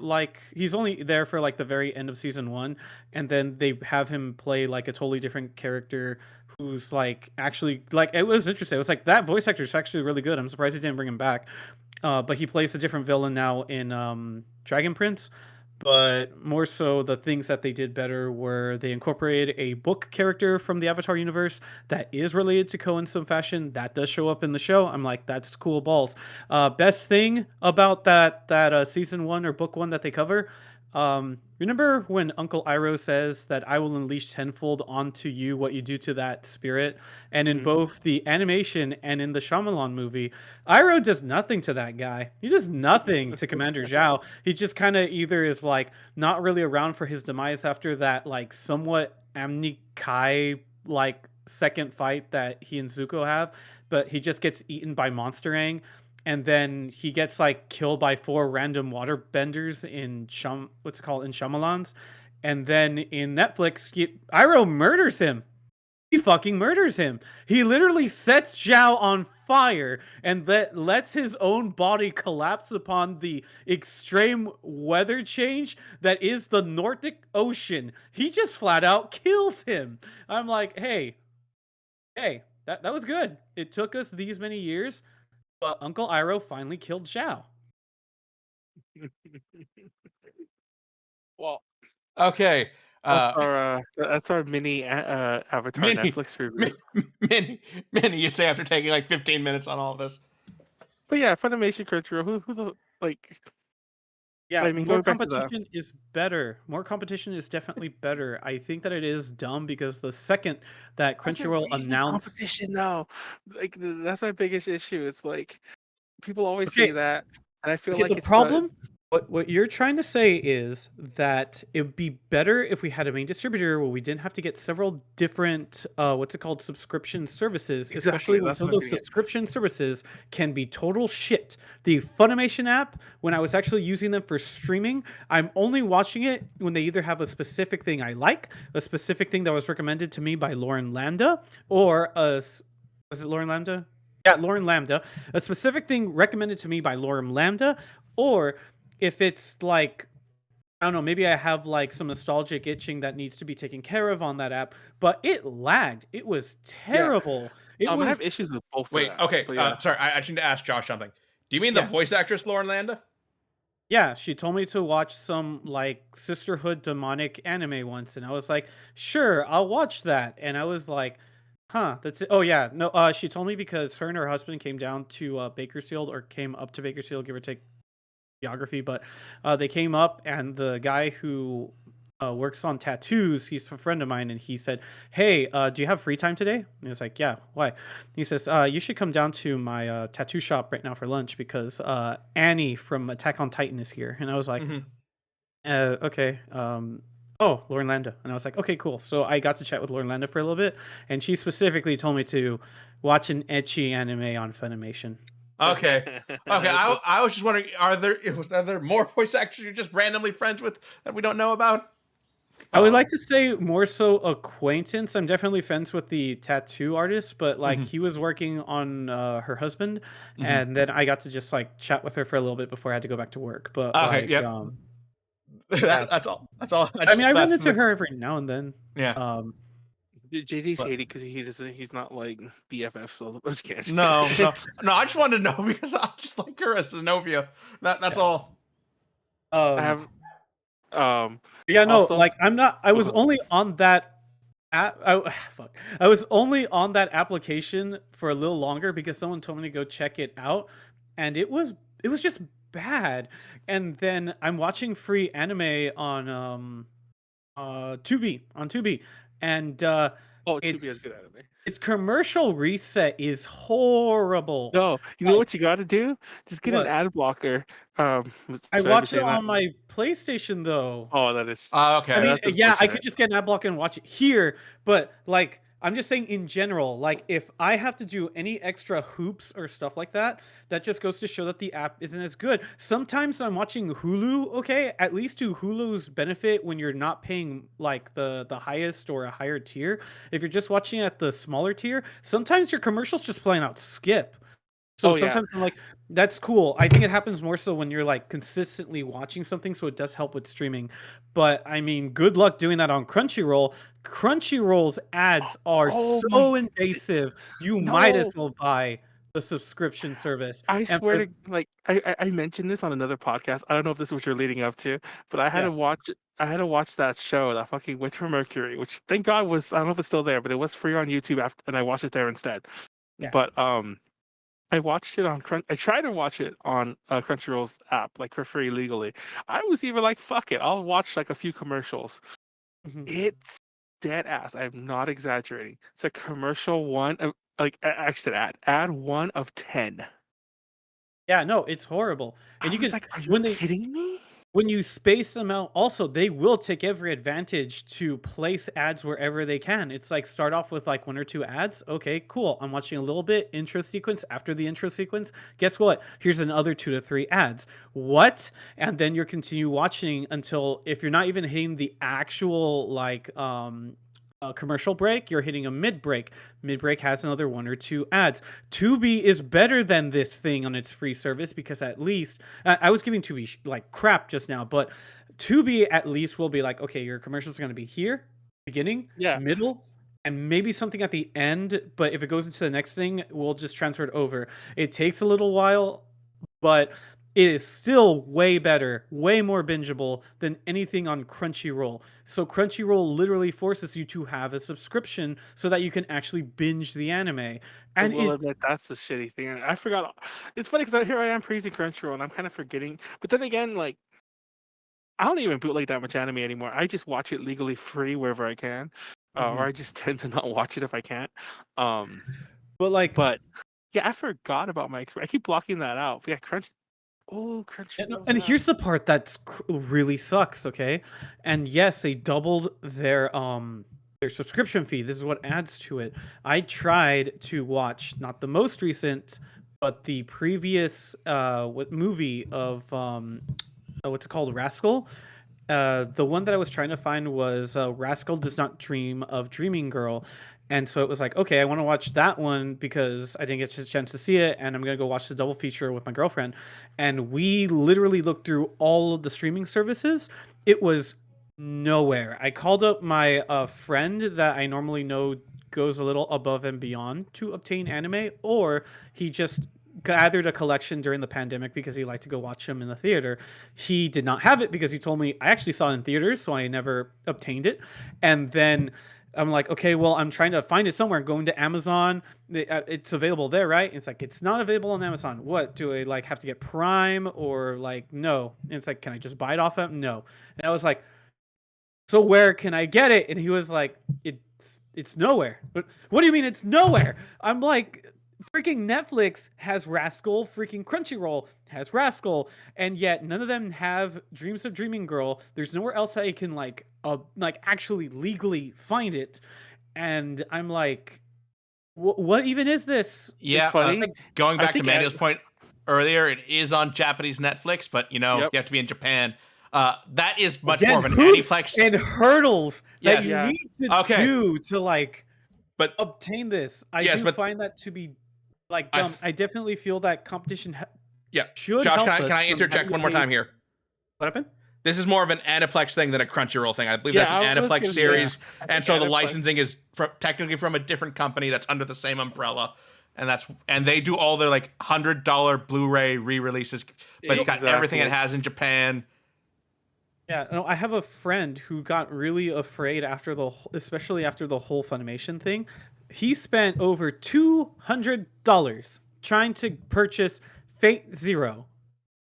Speaker 4: he's only there for like the very end of season 1, and then they have him play like a totally different character who's like actually like it was interesting. It was like that voice actor is actually really good. I'm surprised they didn't bring him back. But he plays a different villain now in Dragon Prince. But more so, the things that they did better were they incorporated a book character from the Avatar universe that is related to Ko in some fashion. That does show up in the show. I'm like, that's cool balls. Best thing about that season 1 or book 1 that they cover. Remember when Uncle Iroh says that I will unleash tenfold onto you what you do to that spirit? And in
Speaker 2: Mhm.
Speaker 4: both the animation and in the Shyamalan movie, Iroh does nothing to that guy. He does nothing to Commander Zhao. He just kind of either is like not really around for his demise after that like somewhat Amni Kai like second fight that he and Zuko have, but he just gets eaten by Monster Aang, and then he gets like killed by 4 random water benders in what's it called in Shyamalan's, and then in Netflix, Iroh murders him. He fucking murders him. He literally sets Zhao on fire and lets his own body collapse upon the extreme weather change that is the Nordic Ocean. He just flat out kills him. I'm like, hey, that was good. It took us these many years, but Uncle Iroh finally killed Zhao.
Speaker 2: Well,
Speaker 1: Okay.
Speaker 2: that's our mini Avatar
Speaker 1: Mini,
Speaker 2: Netflix review.
Speaker 1: mini, you say after taking like 15 minutes on all of this.
Speaker 2: But yeah, Funimation, Crunchyroll. Who the like?
Speaker 4: Yeah,
Speaker 2: I mean,
Speaker 4: more
Speaker 2: going back to the
Speaker 4: competition is better. More competition is definitely better. I think that it is dumb because the second that
Speaker 2: wasn't
Speaker 4: Crunchyroll
Speaker 2: really
Speaker 4: announced,
Speaker 2: competition though. Like that's my biggest issue. It's like people always
Speaker 4: okay,
Speaker 2: say that, and I feel
Speaker 4: okay,
Speaker 2: like
Speaker 4: the
Speaker 2: it's the
Speaker 4: problem, what you're trying to say is that it would be better if we had a main distributor where we didn't have to get several different what's it called, subscription services, especially
Speaker 2: exactly
Speaker 4: when
Speaker 2: that's
Speaker 4: some of
Speaker 2: what I'm
Speaker 4: those
Speaker 2: getting at.
Speaker 4: subscription services can be total shit. The Funimation app, when I was actually using them for streaming, I'm only watching it when they either have a specific thing I like, a specific thing that was recommended to me by Lauren Lambda, or was it Lauren Lambda? Yeah, Lauren Lambda. A specific thing recommended to me by Lauren Lambda, or if it's like, I don't know, maybe I have like some nostalgic itching that needs to be taken care of on that app, but it lagged. It was
Speaker 2: Yeah,
Speaker 4: terrible. It
Speaker 2: I have
Speaker 4: was,
Speaker 2: issues with both of the
Speaker 1: Wait,
Speaker 2: apps,
Speaker 1: okay.
Speaker 2: but yeah,
Speaker 1: Sorry, I just need to ask Josh something. Do you mean the
Speaker 4: yeah.
Speaker 1: voice actress Lauren Landa?
Speaker 4: Yeah, she told me to watch some like sisterhood demonic anime once, and I was like, "Sure, I'll watch that." And I was like, "Huh, that's it." Oh yeah, no, she told me because her and her husband came down to Bakersfield, or came up to Bakersfield, give or take geography, but they came up, and the guy who works on tattoos, he's a friend of mine, and he said, "Hey, do you have free time today?" And he was like, "Yeah, why?" He says, "You should come down to my tattoo shop right now for lunch because Annie from Attack on Titan is here." And I was like,
Speaker 1: Mm-hmm.
Speaker 4: Okay. Oh, Lauren Landa." And I was like, "Okay, cool." So I got to chat with Lauren Landa for a little bit, and she specifically told me to watch an ecchi anime on Funimation.
Speaker 1: Okay. Okay.
Speaker 2: That's
Speaker 1: I was just wondering, are there more voice actors you're just randomly friends with that we don't know about?
Speaker 4: I would like to say more so acquaintance. I'm definitely friends with the tattoo artist, but like
Speaker 1: Mm-hmm.
Speaker 4: he was working on her husband,
Speaker 1: Mm-hmm.
Speaker 4: and then I got to just like chat with her for a little bit before I had to go back to work. But
Speaker 1: Okay.
Speaker 4: like,
Speaker 1: Yep.
Speaker 4: yeah,
Speaker 1: That's all. That's all.
Speaker 4: I mean, I run
Speaker 1: That's
Speaker 4: into
Speaker 1: the
Speaker 4: her every now and then.
Speaker 1: yeah.
Speaker 4: Um,
Speaker 2: JD's
Speaker 4: but
Speaker 2: hating because he's not like BFF. So I'm just kidding.
Speaker 1: No, no, no. I just wanted to know because I just like her as Zenobia. That's
Speaker 4: yeah.
Speaker 1: all.
Speaker 2: I
Speaker 4: Um,
Speaker 2: have um
Speaker 4: yeah, no,
Speaker 2: also
Speaker 4: like I'm not. I was
Speaker 2: uh,
Speaker 4: only on that fuck. I was only on that application for a little longer because someone told me to go check it out, and it was just bad. And then I'm watching free anime on Tubi, and
Speaker 2: oh, to be a
Speaker 4: it's
Speaker 2: good anime.
Speaker 4: its commercial reset is horrible.
Speaker 2: No, you know
Speaker 4: Like,
Speaker 2: what you got to do? Just get an
Speaker 4: what?
Speaker 2: ad blocker.
Speaker 4: I
Speaker 2: Should I be
Speaker 4: watch it
Speaker 2: saying that?
Speaker 4: on my PlayStation though.
Speaker 2: Oh, that is.
Speaker 4: I
Speaker 1: Okay.
Speaker 4: mean,
Speaker 2: That's
Speaker 4: yeah, I could
Speaker 2: unfortunate.
Speaker 4: just get an ad block and watch it here, but like I'm just saying in general, like if I have to do any extra hoops or stuff like that, that just goes to show that the app isn't as good. Sometimes I'm watching Hulu, okay, at least to Hulu's benefit when you're not paying like the highest or a higher tier. If you're just watching at the smaller tier, sometimes your commercials just playing out skip. So
Speaker 2: Oh yeah.
Speaker 4: sometimes I'm like, that's cool. I think it happens more so when you're like consistently watching something, so it does help with streaming. But I mean, good luck doing that on Crunchyroll. Crunchyroll's ads are
Speaker 2: Oh my.
Speaker 4: so invasive. You might as
Speaker 2: No.
Speaker 4: well buy the subscription service.
Speaker 2: I
Speaker 4: And
Speaker 2: swear
Speaker 4: for
Speaker 2: to like I mentioned this on another podcast. I don't know if this is what you're leading up to, but
Speaker 4: yeah,
Speaker 2: I had to watch that show, that fucking Witch from Mercury, which thank God was I don't know if it's still there, but it was free on YouTube after and I watched it there instead.
Speaker 4: yeah.
Speaker 2: But I watched it on I tried to watch it on Crunchyroll's app, like for free legally. I was even like, fuck it, I'll watch like a few commercials.
Speaker 4: Mhm.
Speaker 2: It's dead ass. I'm not exaggerating. It's a commercial one of like actually ad 1 of 10.
Speaker 4: Yeah, no, it's horrible. And
Speaker 2: I
Speaker 4: you
Speaker 2: was
Speaker 4: can
Speaker 2: like, are you
Speaker 4: when they
Speaker 2: kidding me?
Speaker 4: when you space them out, also they will take every advantage to place ads wherever they can. It's like start off with like one or two ads. Okay, cool. I'm watching a little bit intro sequence. After the intro sequence, guess what? Here's another 2 to 3 ads. What? And then you're continue watching until if you're not even hitting the actual like commercial break, you're hitting a mid break. Mid break has another 1 or 2 ads. Tubi is better than this thing on its free service because at least I was giving Tubi like crap just now, but Tubi at least will be like, okay, your commercials are going to be here, beginning,
Speaker 2: Yeah.
Speaker 4: middle, and maybe something at the end. But if it goes into the next thing, we'll just transfer it over. It takes a little while, but it is still way better, way more bingeable than anything on Crunchyroll. So Crunchyroll literally forces you to have a subscription so that you can actually binge the anime.
Speaker 2: I
Speaker 4: And
Speaker 2: will
Speaker 4: it's
Speaker 2: admit that's the shitty thing. I forgot. It's funny because here I am praising Crunchyroll, and I'm kind of forgetting. But then again, like I don't even bootleg that much anime anymore. I just watch it legally free wherever I can, or I just tend to not watch it if I can't. Um,
Speaker 4: but like
Speaker 2: but yeah, I forgot about my experience. I keep blocking that out. Yeah, Crunchyroll.
Speaker 4: and here's the part that's really sucks, okay? And yes, they doubled their subscription fee. This is what adds to it. I tried to watch not the most recent, but the previous what movie of what's it called, Rascal. The one that I was trying to find was Rascal Does Not Dream of Dreaming Girl. And so it was like, okay, I want to watch that one because I didn't get a chance to see it. And I'm going to go watch the double feature with my girlfriend. And we literally looked through all of the streaming services. It was nowhere. I called up my friend that I normally know goes a little above and beyond to obtain anime, or he just gathered a collection during the pandemic because he liked to go watch them in the theater. He did not have it because he told me I actually saw it in theaters, so I never obtained it. And then I'm like, okay, well, I'm trying to find it somewhere. Going to Amazon, it's available there, right? It's like it's not available on Amazon. What do I like have to get Prime or like no? And it's like, can I just buy it off of no? And I was like, so where can I get it? And he was like, it's nowhere. But what do you mean it's nowhere? I'm like, freaking Netflix has Rascal, freaking Crunchyroll has Rascal, and yet none of them have Dreams of Dreaming Girl. There's nowhere else I can like actually legally find it. And I'm like, what even is this?
Speaker 1: Yeah,
Speaker 2: It's funny.
Speaker 1: going
Speaker 2: I
Speaker 1: back to
Speaker 2: think
Speaker 1: Manuel's point earlier, it is on Japanese Netflix, but you
Speaker 2: Yep.
Speaker 1: have to be in Japan. That is much
Speaker 4: Again,
Speaker 1: more of an
Speaker 4: hoops
Speaker 1: Aniplex.
Speaker 4: and hurdles
Speaker 1: Yes.
Speaker 4: that you
Speaker 2: Yeah.
Speaker 4: need to
Speaker 1: Okay.
Speaker 4: do to like
Speaker 1: But
Speaker 4: obtain this. I
Speaker 1: Yes,
Speaker 4: do
Speaker 1: but
Speaker 4: find that to be like
Speaker 1: I
Speaker 4: dumb.
Speaker 1: f-
Speaker 4: I definitely feel that competition
Speaker 1: yeah,
Speaker 4: should
Speaker 1: Josh,
Speaker 4: help
Speaker 1: can
Speaker 4: us
Speaker 1: I
Speaker 4: from
Speaker 1: interject
Speaker 4: having to
Speaker 1: one more
Speaker 4: pay-
Speaker 1: time here?
Speaker 4: What happened?
Speaker 1: This is more of an Aniplex thing than a Crunchyroll thing. I believe
Speaker 2: Yeah,
Speaker 1: that's an
Speaker 2: I was
Speaker 1: Aniplex
Speaker 2: gonna say,
Speaker 1: series,
Speaker 2: I
Speaker 1: and
Speaker 2: think
Speaker 1: so the
Speaker 2: Aniplex-
Speaker 1: licensing is technically from a different company that's under the same umbrella, and they do all their like $100 Blu-ray re-releases, but it's got everything it
Speaker 2: Exactly.
Speaker 1: has in Japan.
Speaker 4: Yeah, no, I have a friend who got really afraid after especially after the whole Funimation thing. He spent over $200 trying to purchase Fate Zero,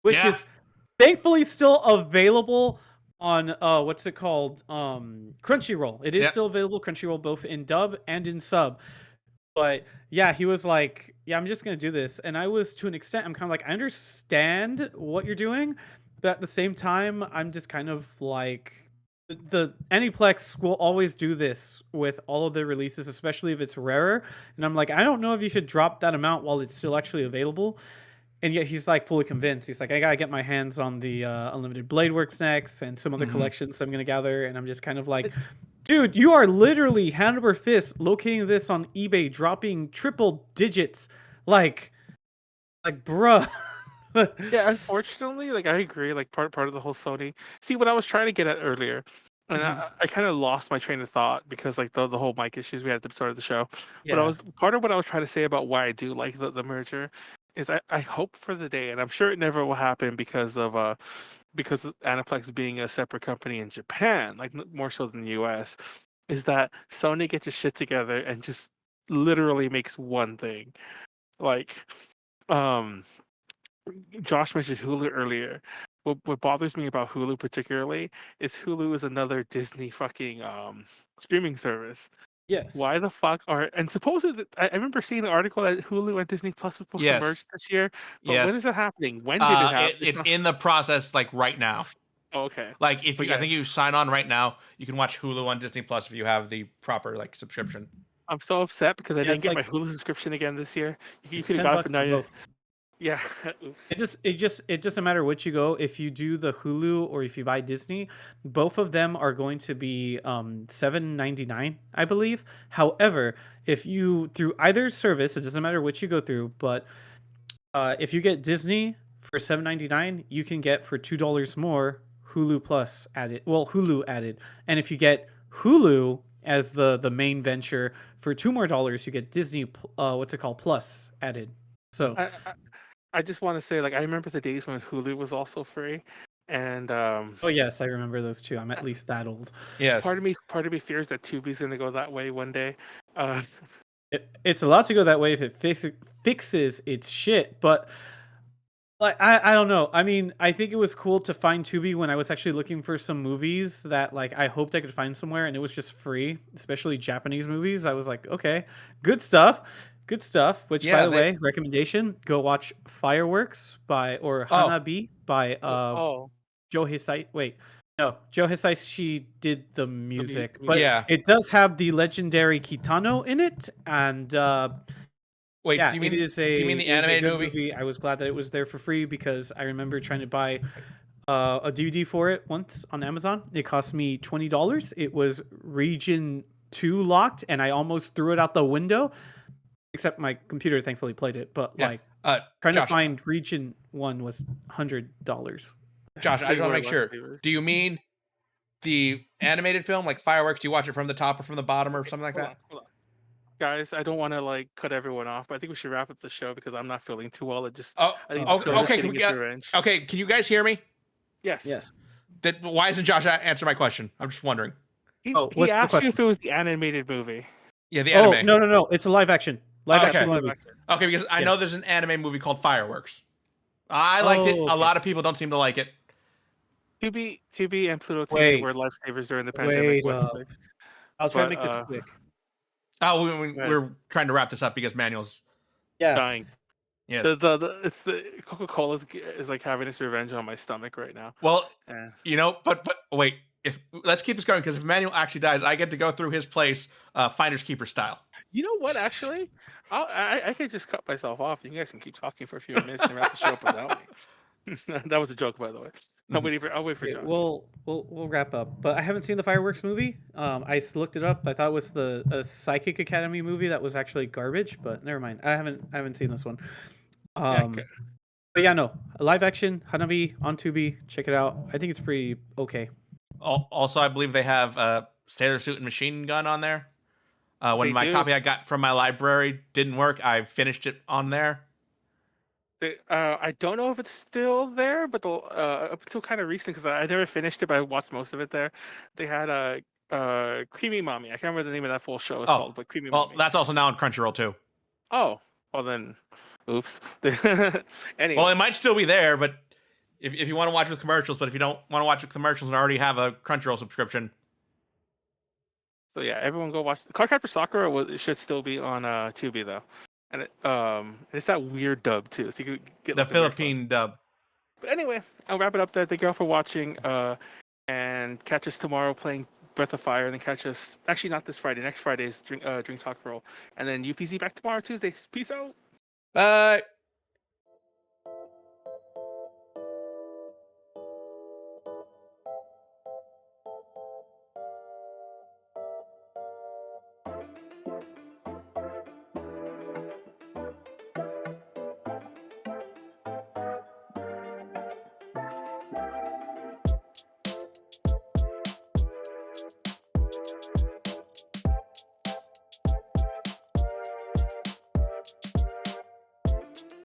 Speaker 4: which
Speaker 1: Yeah.
Speaker 4: is thankfully still available on what's it called? Crunchyroll. It is
Speaker 1: Yep.
Speaker 4: still available Crunchyroll both in dub and in sub. But yeah, he was like, "Yeah, I'm just gonna do this," and I was to an extent. I'm kind of like, I understand what you're doing, but at the same time, I'm just kind of like, the Aniplex will always do this with all of their releases, especially if it's rarer. And I'm like, I don't know if you should drop that amount while it's still actually available. And yet he's like fully convinced. He's like, I gotta get my hands on the Unlimited Blade Works next and some other
Speaker 1: Mhm.
Speaker 4: collections I'm gonna gather. And I'm just kind of like, dude, you are literally hand over fist locating this on eBay, dropping triple digits, like bruh.
Speaker 2: Yeah, unfortunately, like I agree. Like part of the whole Sony. See, what I was trying to get at earlier, and I kind of lost my train of thought because like the whole mic issues we had at the start of the show. But
Speaker 4: Yeah.
Speaker 2: part of what I was trying to say about why I do like the merger is I hope for the day, and I'm sure it never will happen because of Aniplex being a separate company in Japan, like more so than the US, is that Sony gets its shit together and just literally makes one thing. Like, um, Josh mentioned Hulu earlier. What bothers me about Hulu particularly is Hulu is another Disney fucking streaming service.
Speaker 4: Yes.
Speaker 2: Why the fuck are and supposedly I remember seeing an article that Hulu and Disney Plus was supposed to
Speaker 1: Yes.
Speaker 2: merge this year, but
Speaker 1: Yes.
Speaker 2: when is that happening? When did it happen?
Speaker 1: It's in the process, like right now.
Speaker 2: Oh, okay.
Speaker 1: Like if
Speaker 2: But
Speaker 1: you, I think you
Speaker 2: yes.
Speaker 1: sign on right now, you can watch Hulu on Disney Plus if you have the proper like subscription.
Speaker 2: I'm so upset because I
Speaker 4: Yeah,
Speaker 2: didn't
Speaker 4: it's
Speaker 2: get
Speaker 4: like-
Speaker 2: my Hulu subscription again this year. You
Speaker 4: It's
Speaker 2: could have got it
Speaker 4: $10
Speaker 2: for
Speaker 4: for
Speaker 2: 90.
Speaker 4: both.
Speaker 2: Yeah. Oops.
Speaker 4: It doesn't matter which you go. If you do the Hulu or if you buy Disney, both of them are going to be $7.99, I believe. However, if you through either service, it doesn't matter which you go through, but if you get Disney for $7.99, you can get for $2 more Hulu Plus added. Well, Hulu added, and if you get Hulu as the main venture for $2 more, you get Disney. What's it called? Plus added. So
Speaker 2: I just want to say, like, I remember the days when Hulu was also free, and
Speaker 4: Oh yes, I remember those two. I'm at least that old.
Speaker 1: Yes.
Speaker 2: part of me fears that Tubi's gonna go that way one day. Uh,
Speaker 4: It's allowed to go that way if it fixes its shit, but like I don't know. I mean, I think it was cool to find Tubi when I was actually looking for some movies that like I hoped I could find somewhere, and it was just free, especially Japanese movies. I was like, okay, good stuff, good stuff. Which, by
Speaker 1: Yeah,
Speaker 4: the
Speaker 1: they-
Speaker 4: way, recommendation: go watch Fireworks by or
Speaker 1: Oh.
Speaker 4: Hanabi by
Speaker 2: oh,
Speaker 4: Joe Hisai. Wait, no, Joe Hisaishi did the music, but
Speaker 1: Yeah.
Speaker 4: it does have the legendary Kitano in it, and
Speaker 1: Wait,
Speaker 4: yeah,
Speaker 1: do you
Speaker 4: it
Speaker 1: mean
Speaker 4: is
Speaker 1: do you mean the
Speaker 4: it is a
Speaker 1: animated
Speaker 4: good
Speaker 1: movie?
Speaker 4: I was glad that it was there for free because I remember trying to buy a DVD for it once on Amazon. It cost me $20. It was region 2 locked, and I almost threw it out the window. Except my computer thankfully played it, but
Speaker 1: Yeah.
Speaker 4: like trying to
Speaker 1: Josh,
Speaker 4: find region 1 was $100.
Speaker 1: Josh, I
Speaker 2: they
Speaker 1: just want to
Speaker 2: were
Speaker 1: make sure.
Speaker 2: lifesavers.
Speaker 1: Do you mean the animated film, like Fireworks? Do you watch it from the top or from the bottom or
Speaker 2: Okay,
Speaker 1: something like
Speaker 2: hold
Speaker 1: that?
Speaker 2: on, hold on. Guys, I don't want to like cut everyone off, but I think we should wrap up the show because I'm not feeling too well.
Speaker 1: Oh,
Speaker 2: I think this
Speaker 1: okay.
Speaker 2: girl is
Speaker 1: Okay, can
Speaker 2: getting
Speaker 1: we
Speaker 2: his
Speaker 1: get?
Speaker 2: revenge.
Speaker 1: Okay, can you guys hear me?
Speaker 2: Yes.
Speaker 4: Yes.
Speaker 1: That why doesn't Josh answer my question? I'm just wondering.
Speaker 4: Oh,
Speaker 2: He
Speaker 4: what's the
Speaker 2: asked you
Speaker 4: question?
Speaker 2: if it was the animated movie.
Speaker 1: Yeah, the
Speaker 4: Oh,
Speaker 1: anime.
Speaker 4: no. It's a live action. Live
Speaker 1: Okay.
Speaker 4: action
Speaker 2: Live
Speaker 4: movie.
Speaker 2: action.
Speaker 1: Okay, because I
Speaker 4: Yeah.
Speaker 1: know there's an anime movie called Fireworks. I liked it.
Speaker 4: Oh,
Speaker 1: A
Speaker 4: okay.
Speaker 1: lot of people don't seem to like it.
Speaker 2: Tubi and Pluto TV
Speaker 4: Wait.
Speaker 2: were lifesavers during the pandemic.
Speaker 4: Wait up.
Speaker 2: Wesley.
Speaker 4: I'll try to
Speaker 2: But
Speaker 4: make this quick.
Speaker 1: Oh,
Speaker 2: Right.
Speaker 1: we're trying to wrap this up because Manuel's
Speaker 4: Yeah.
Speaker 2: dying.
Speaker 1: yes.
Speaker 2: It's the Coca-Cola is like having its revenge on my stomach right now.
Speaker 1: Well,
Speaker 2: Eh.
Speaker 1: you know, but wait. If let's keep this going because if Manuel actually dies, I get to go through his place, finders keeper style.
Speaker 2: You know what? Actually, I could just cut myself off. You guys can keep talking for a few minutes and wrap the show up without me. That was a joke, by the way. I'll wait for
Speaker 4: Okay,
Speaker 2: John.
Speaker 4: we'll wrap up. But I haven't seen the Fireworks movie. I looked it up. I thought it was a Psychic Academy movie that was actually garbage. But never mind. I haven't seen this one.
Speaker 2: Okay.
Speaker 4: But yeah, no, live action Hanabi on Tubi. Check it out. I think it's pretty okay.
Speaker 1: Also, I believe they have Sailor Suit and Machine Gun on there. When
Speaker 2: They
Speaker 1: my
Speaker 2: do.
Speaker 1: copy I got from my library didn't work, I finished it on there.
Speaker 2: I don't know if it's still there, but up until kind of recent, because I never finished it, but I watched most of it there. They had a Creamy Mommy. I can't remember the name of that full show is
Speaker 1: Oh,
Speaker 2: called, but Creamy
Speaker 1: Well,
Speaker 2: Mommy.
Speaker 1: that's also now on Crunchyroll too.
Speaker 2: Oh, well then, oops. Anyway,
Speaker 1: Well, it might still be there, but if you want to watch with commercials, but if you don't want to watch with commercials and already have a Crunchyroll subscription,
Speaker 2: so yeah, everyone go watch. Cardcaptor Sakura it should still be on Tubi though, and it's that weird dub too, so you could get
Speaker 1: the
Speaker 2: like, a weird
Speaker 1: Philippine dub.
Speaker 2: But anyway, I'll wrap it up there. Thank you all for watching. And catch us tomorrow playing Breath of Fire, and then catch us actually not this Friday. Next Friday is Drink Talk Roll, and then UPZ back tomorrow Tuesday. Peace out.
Speaker 1: Bye.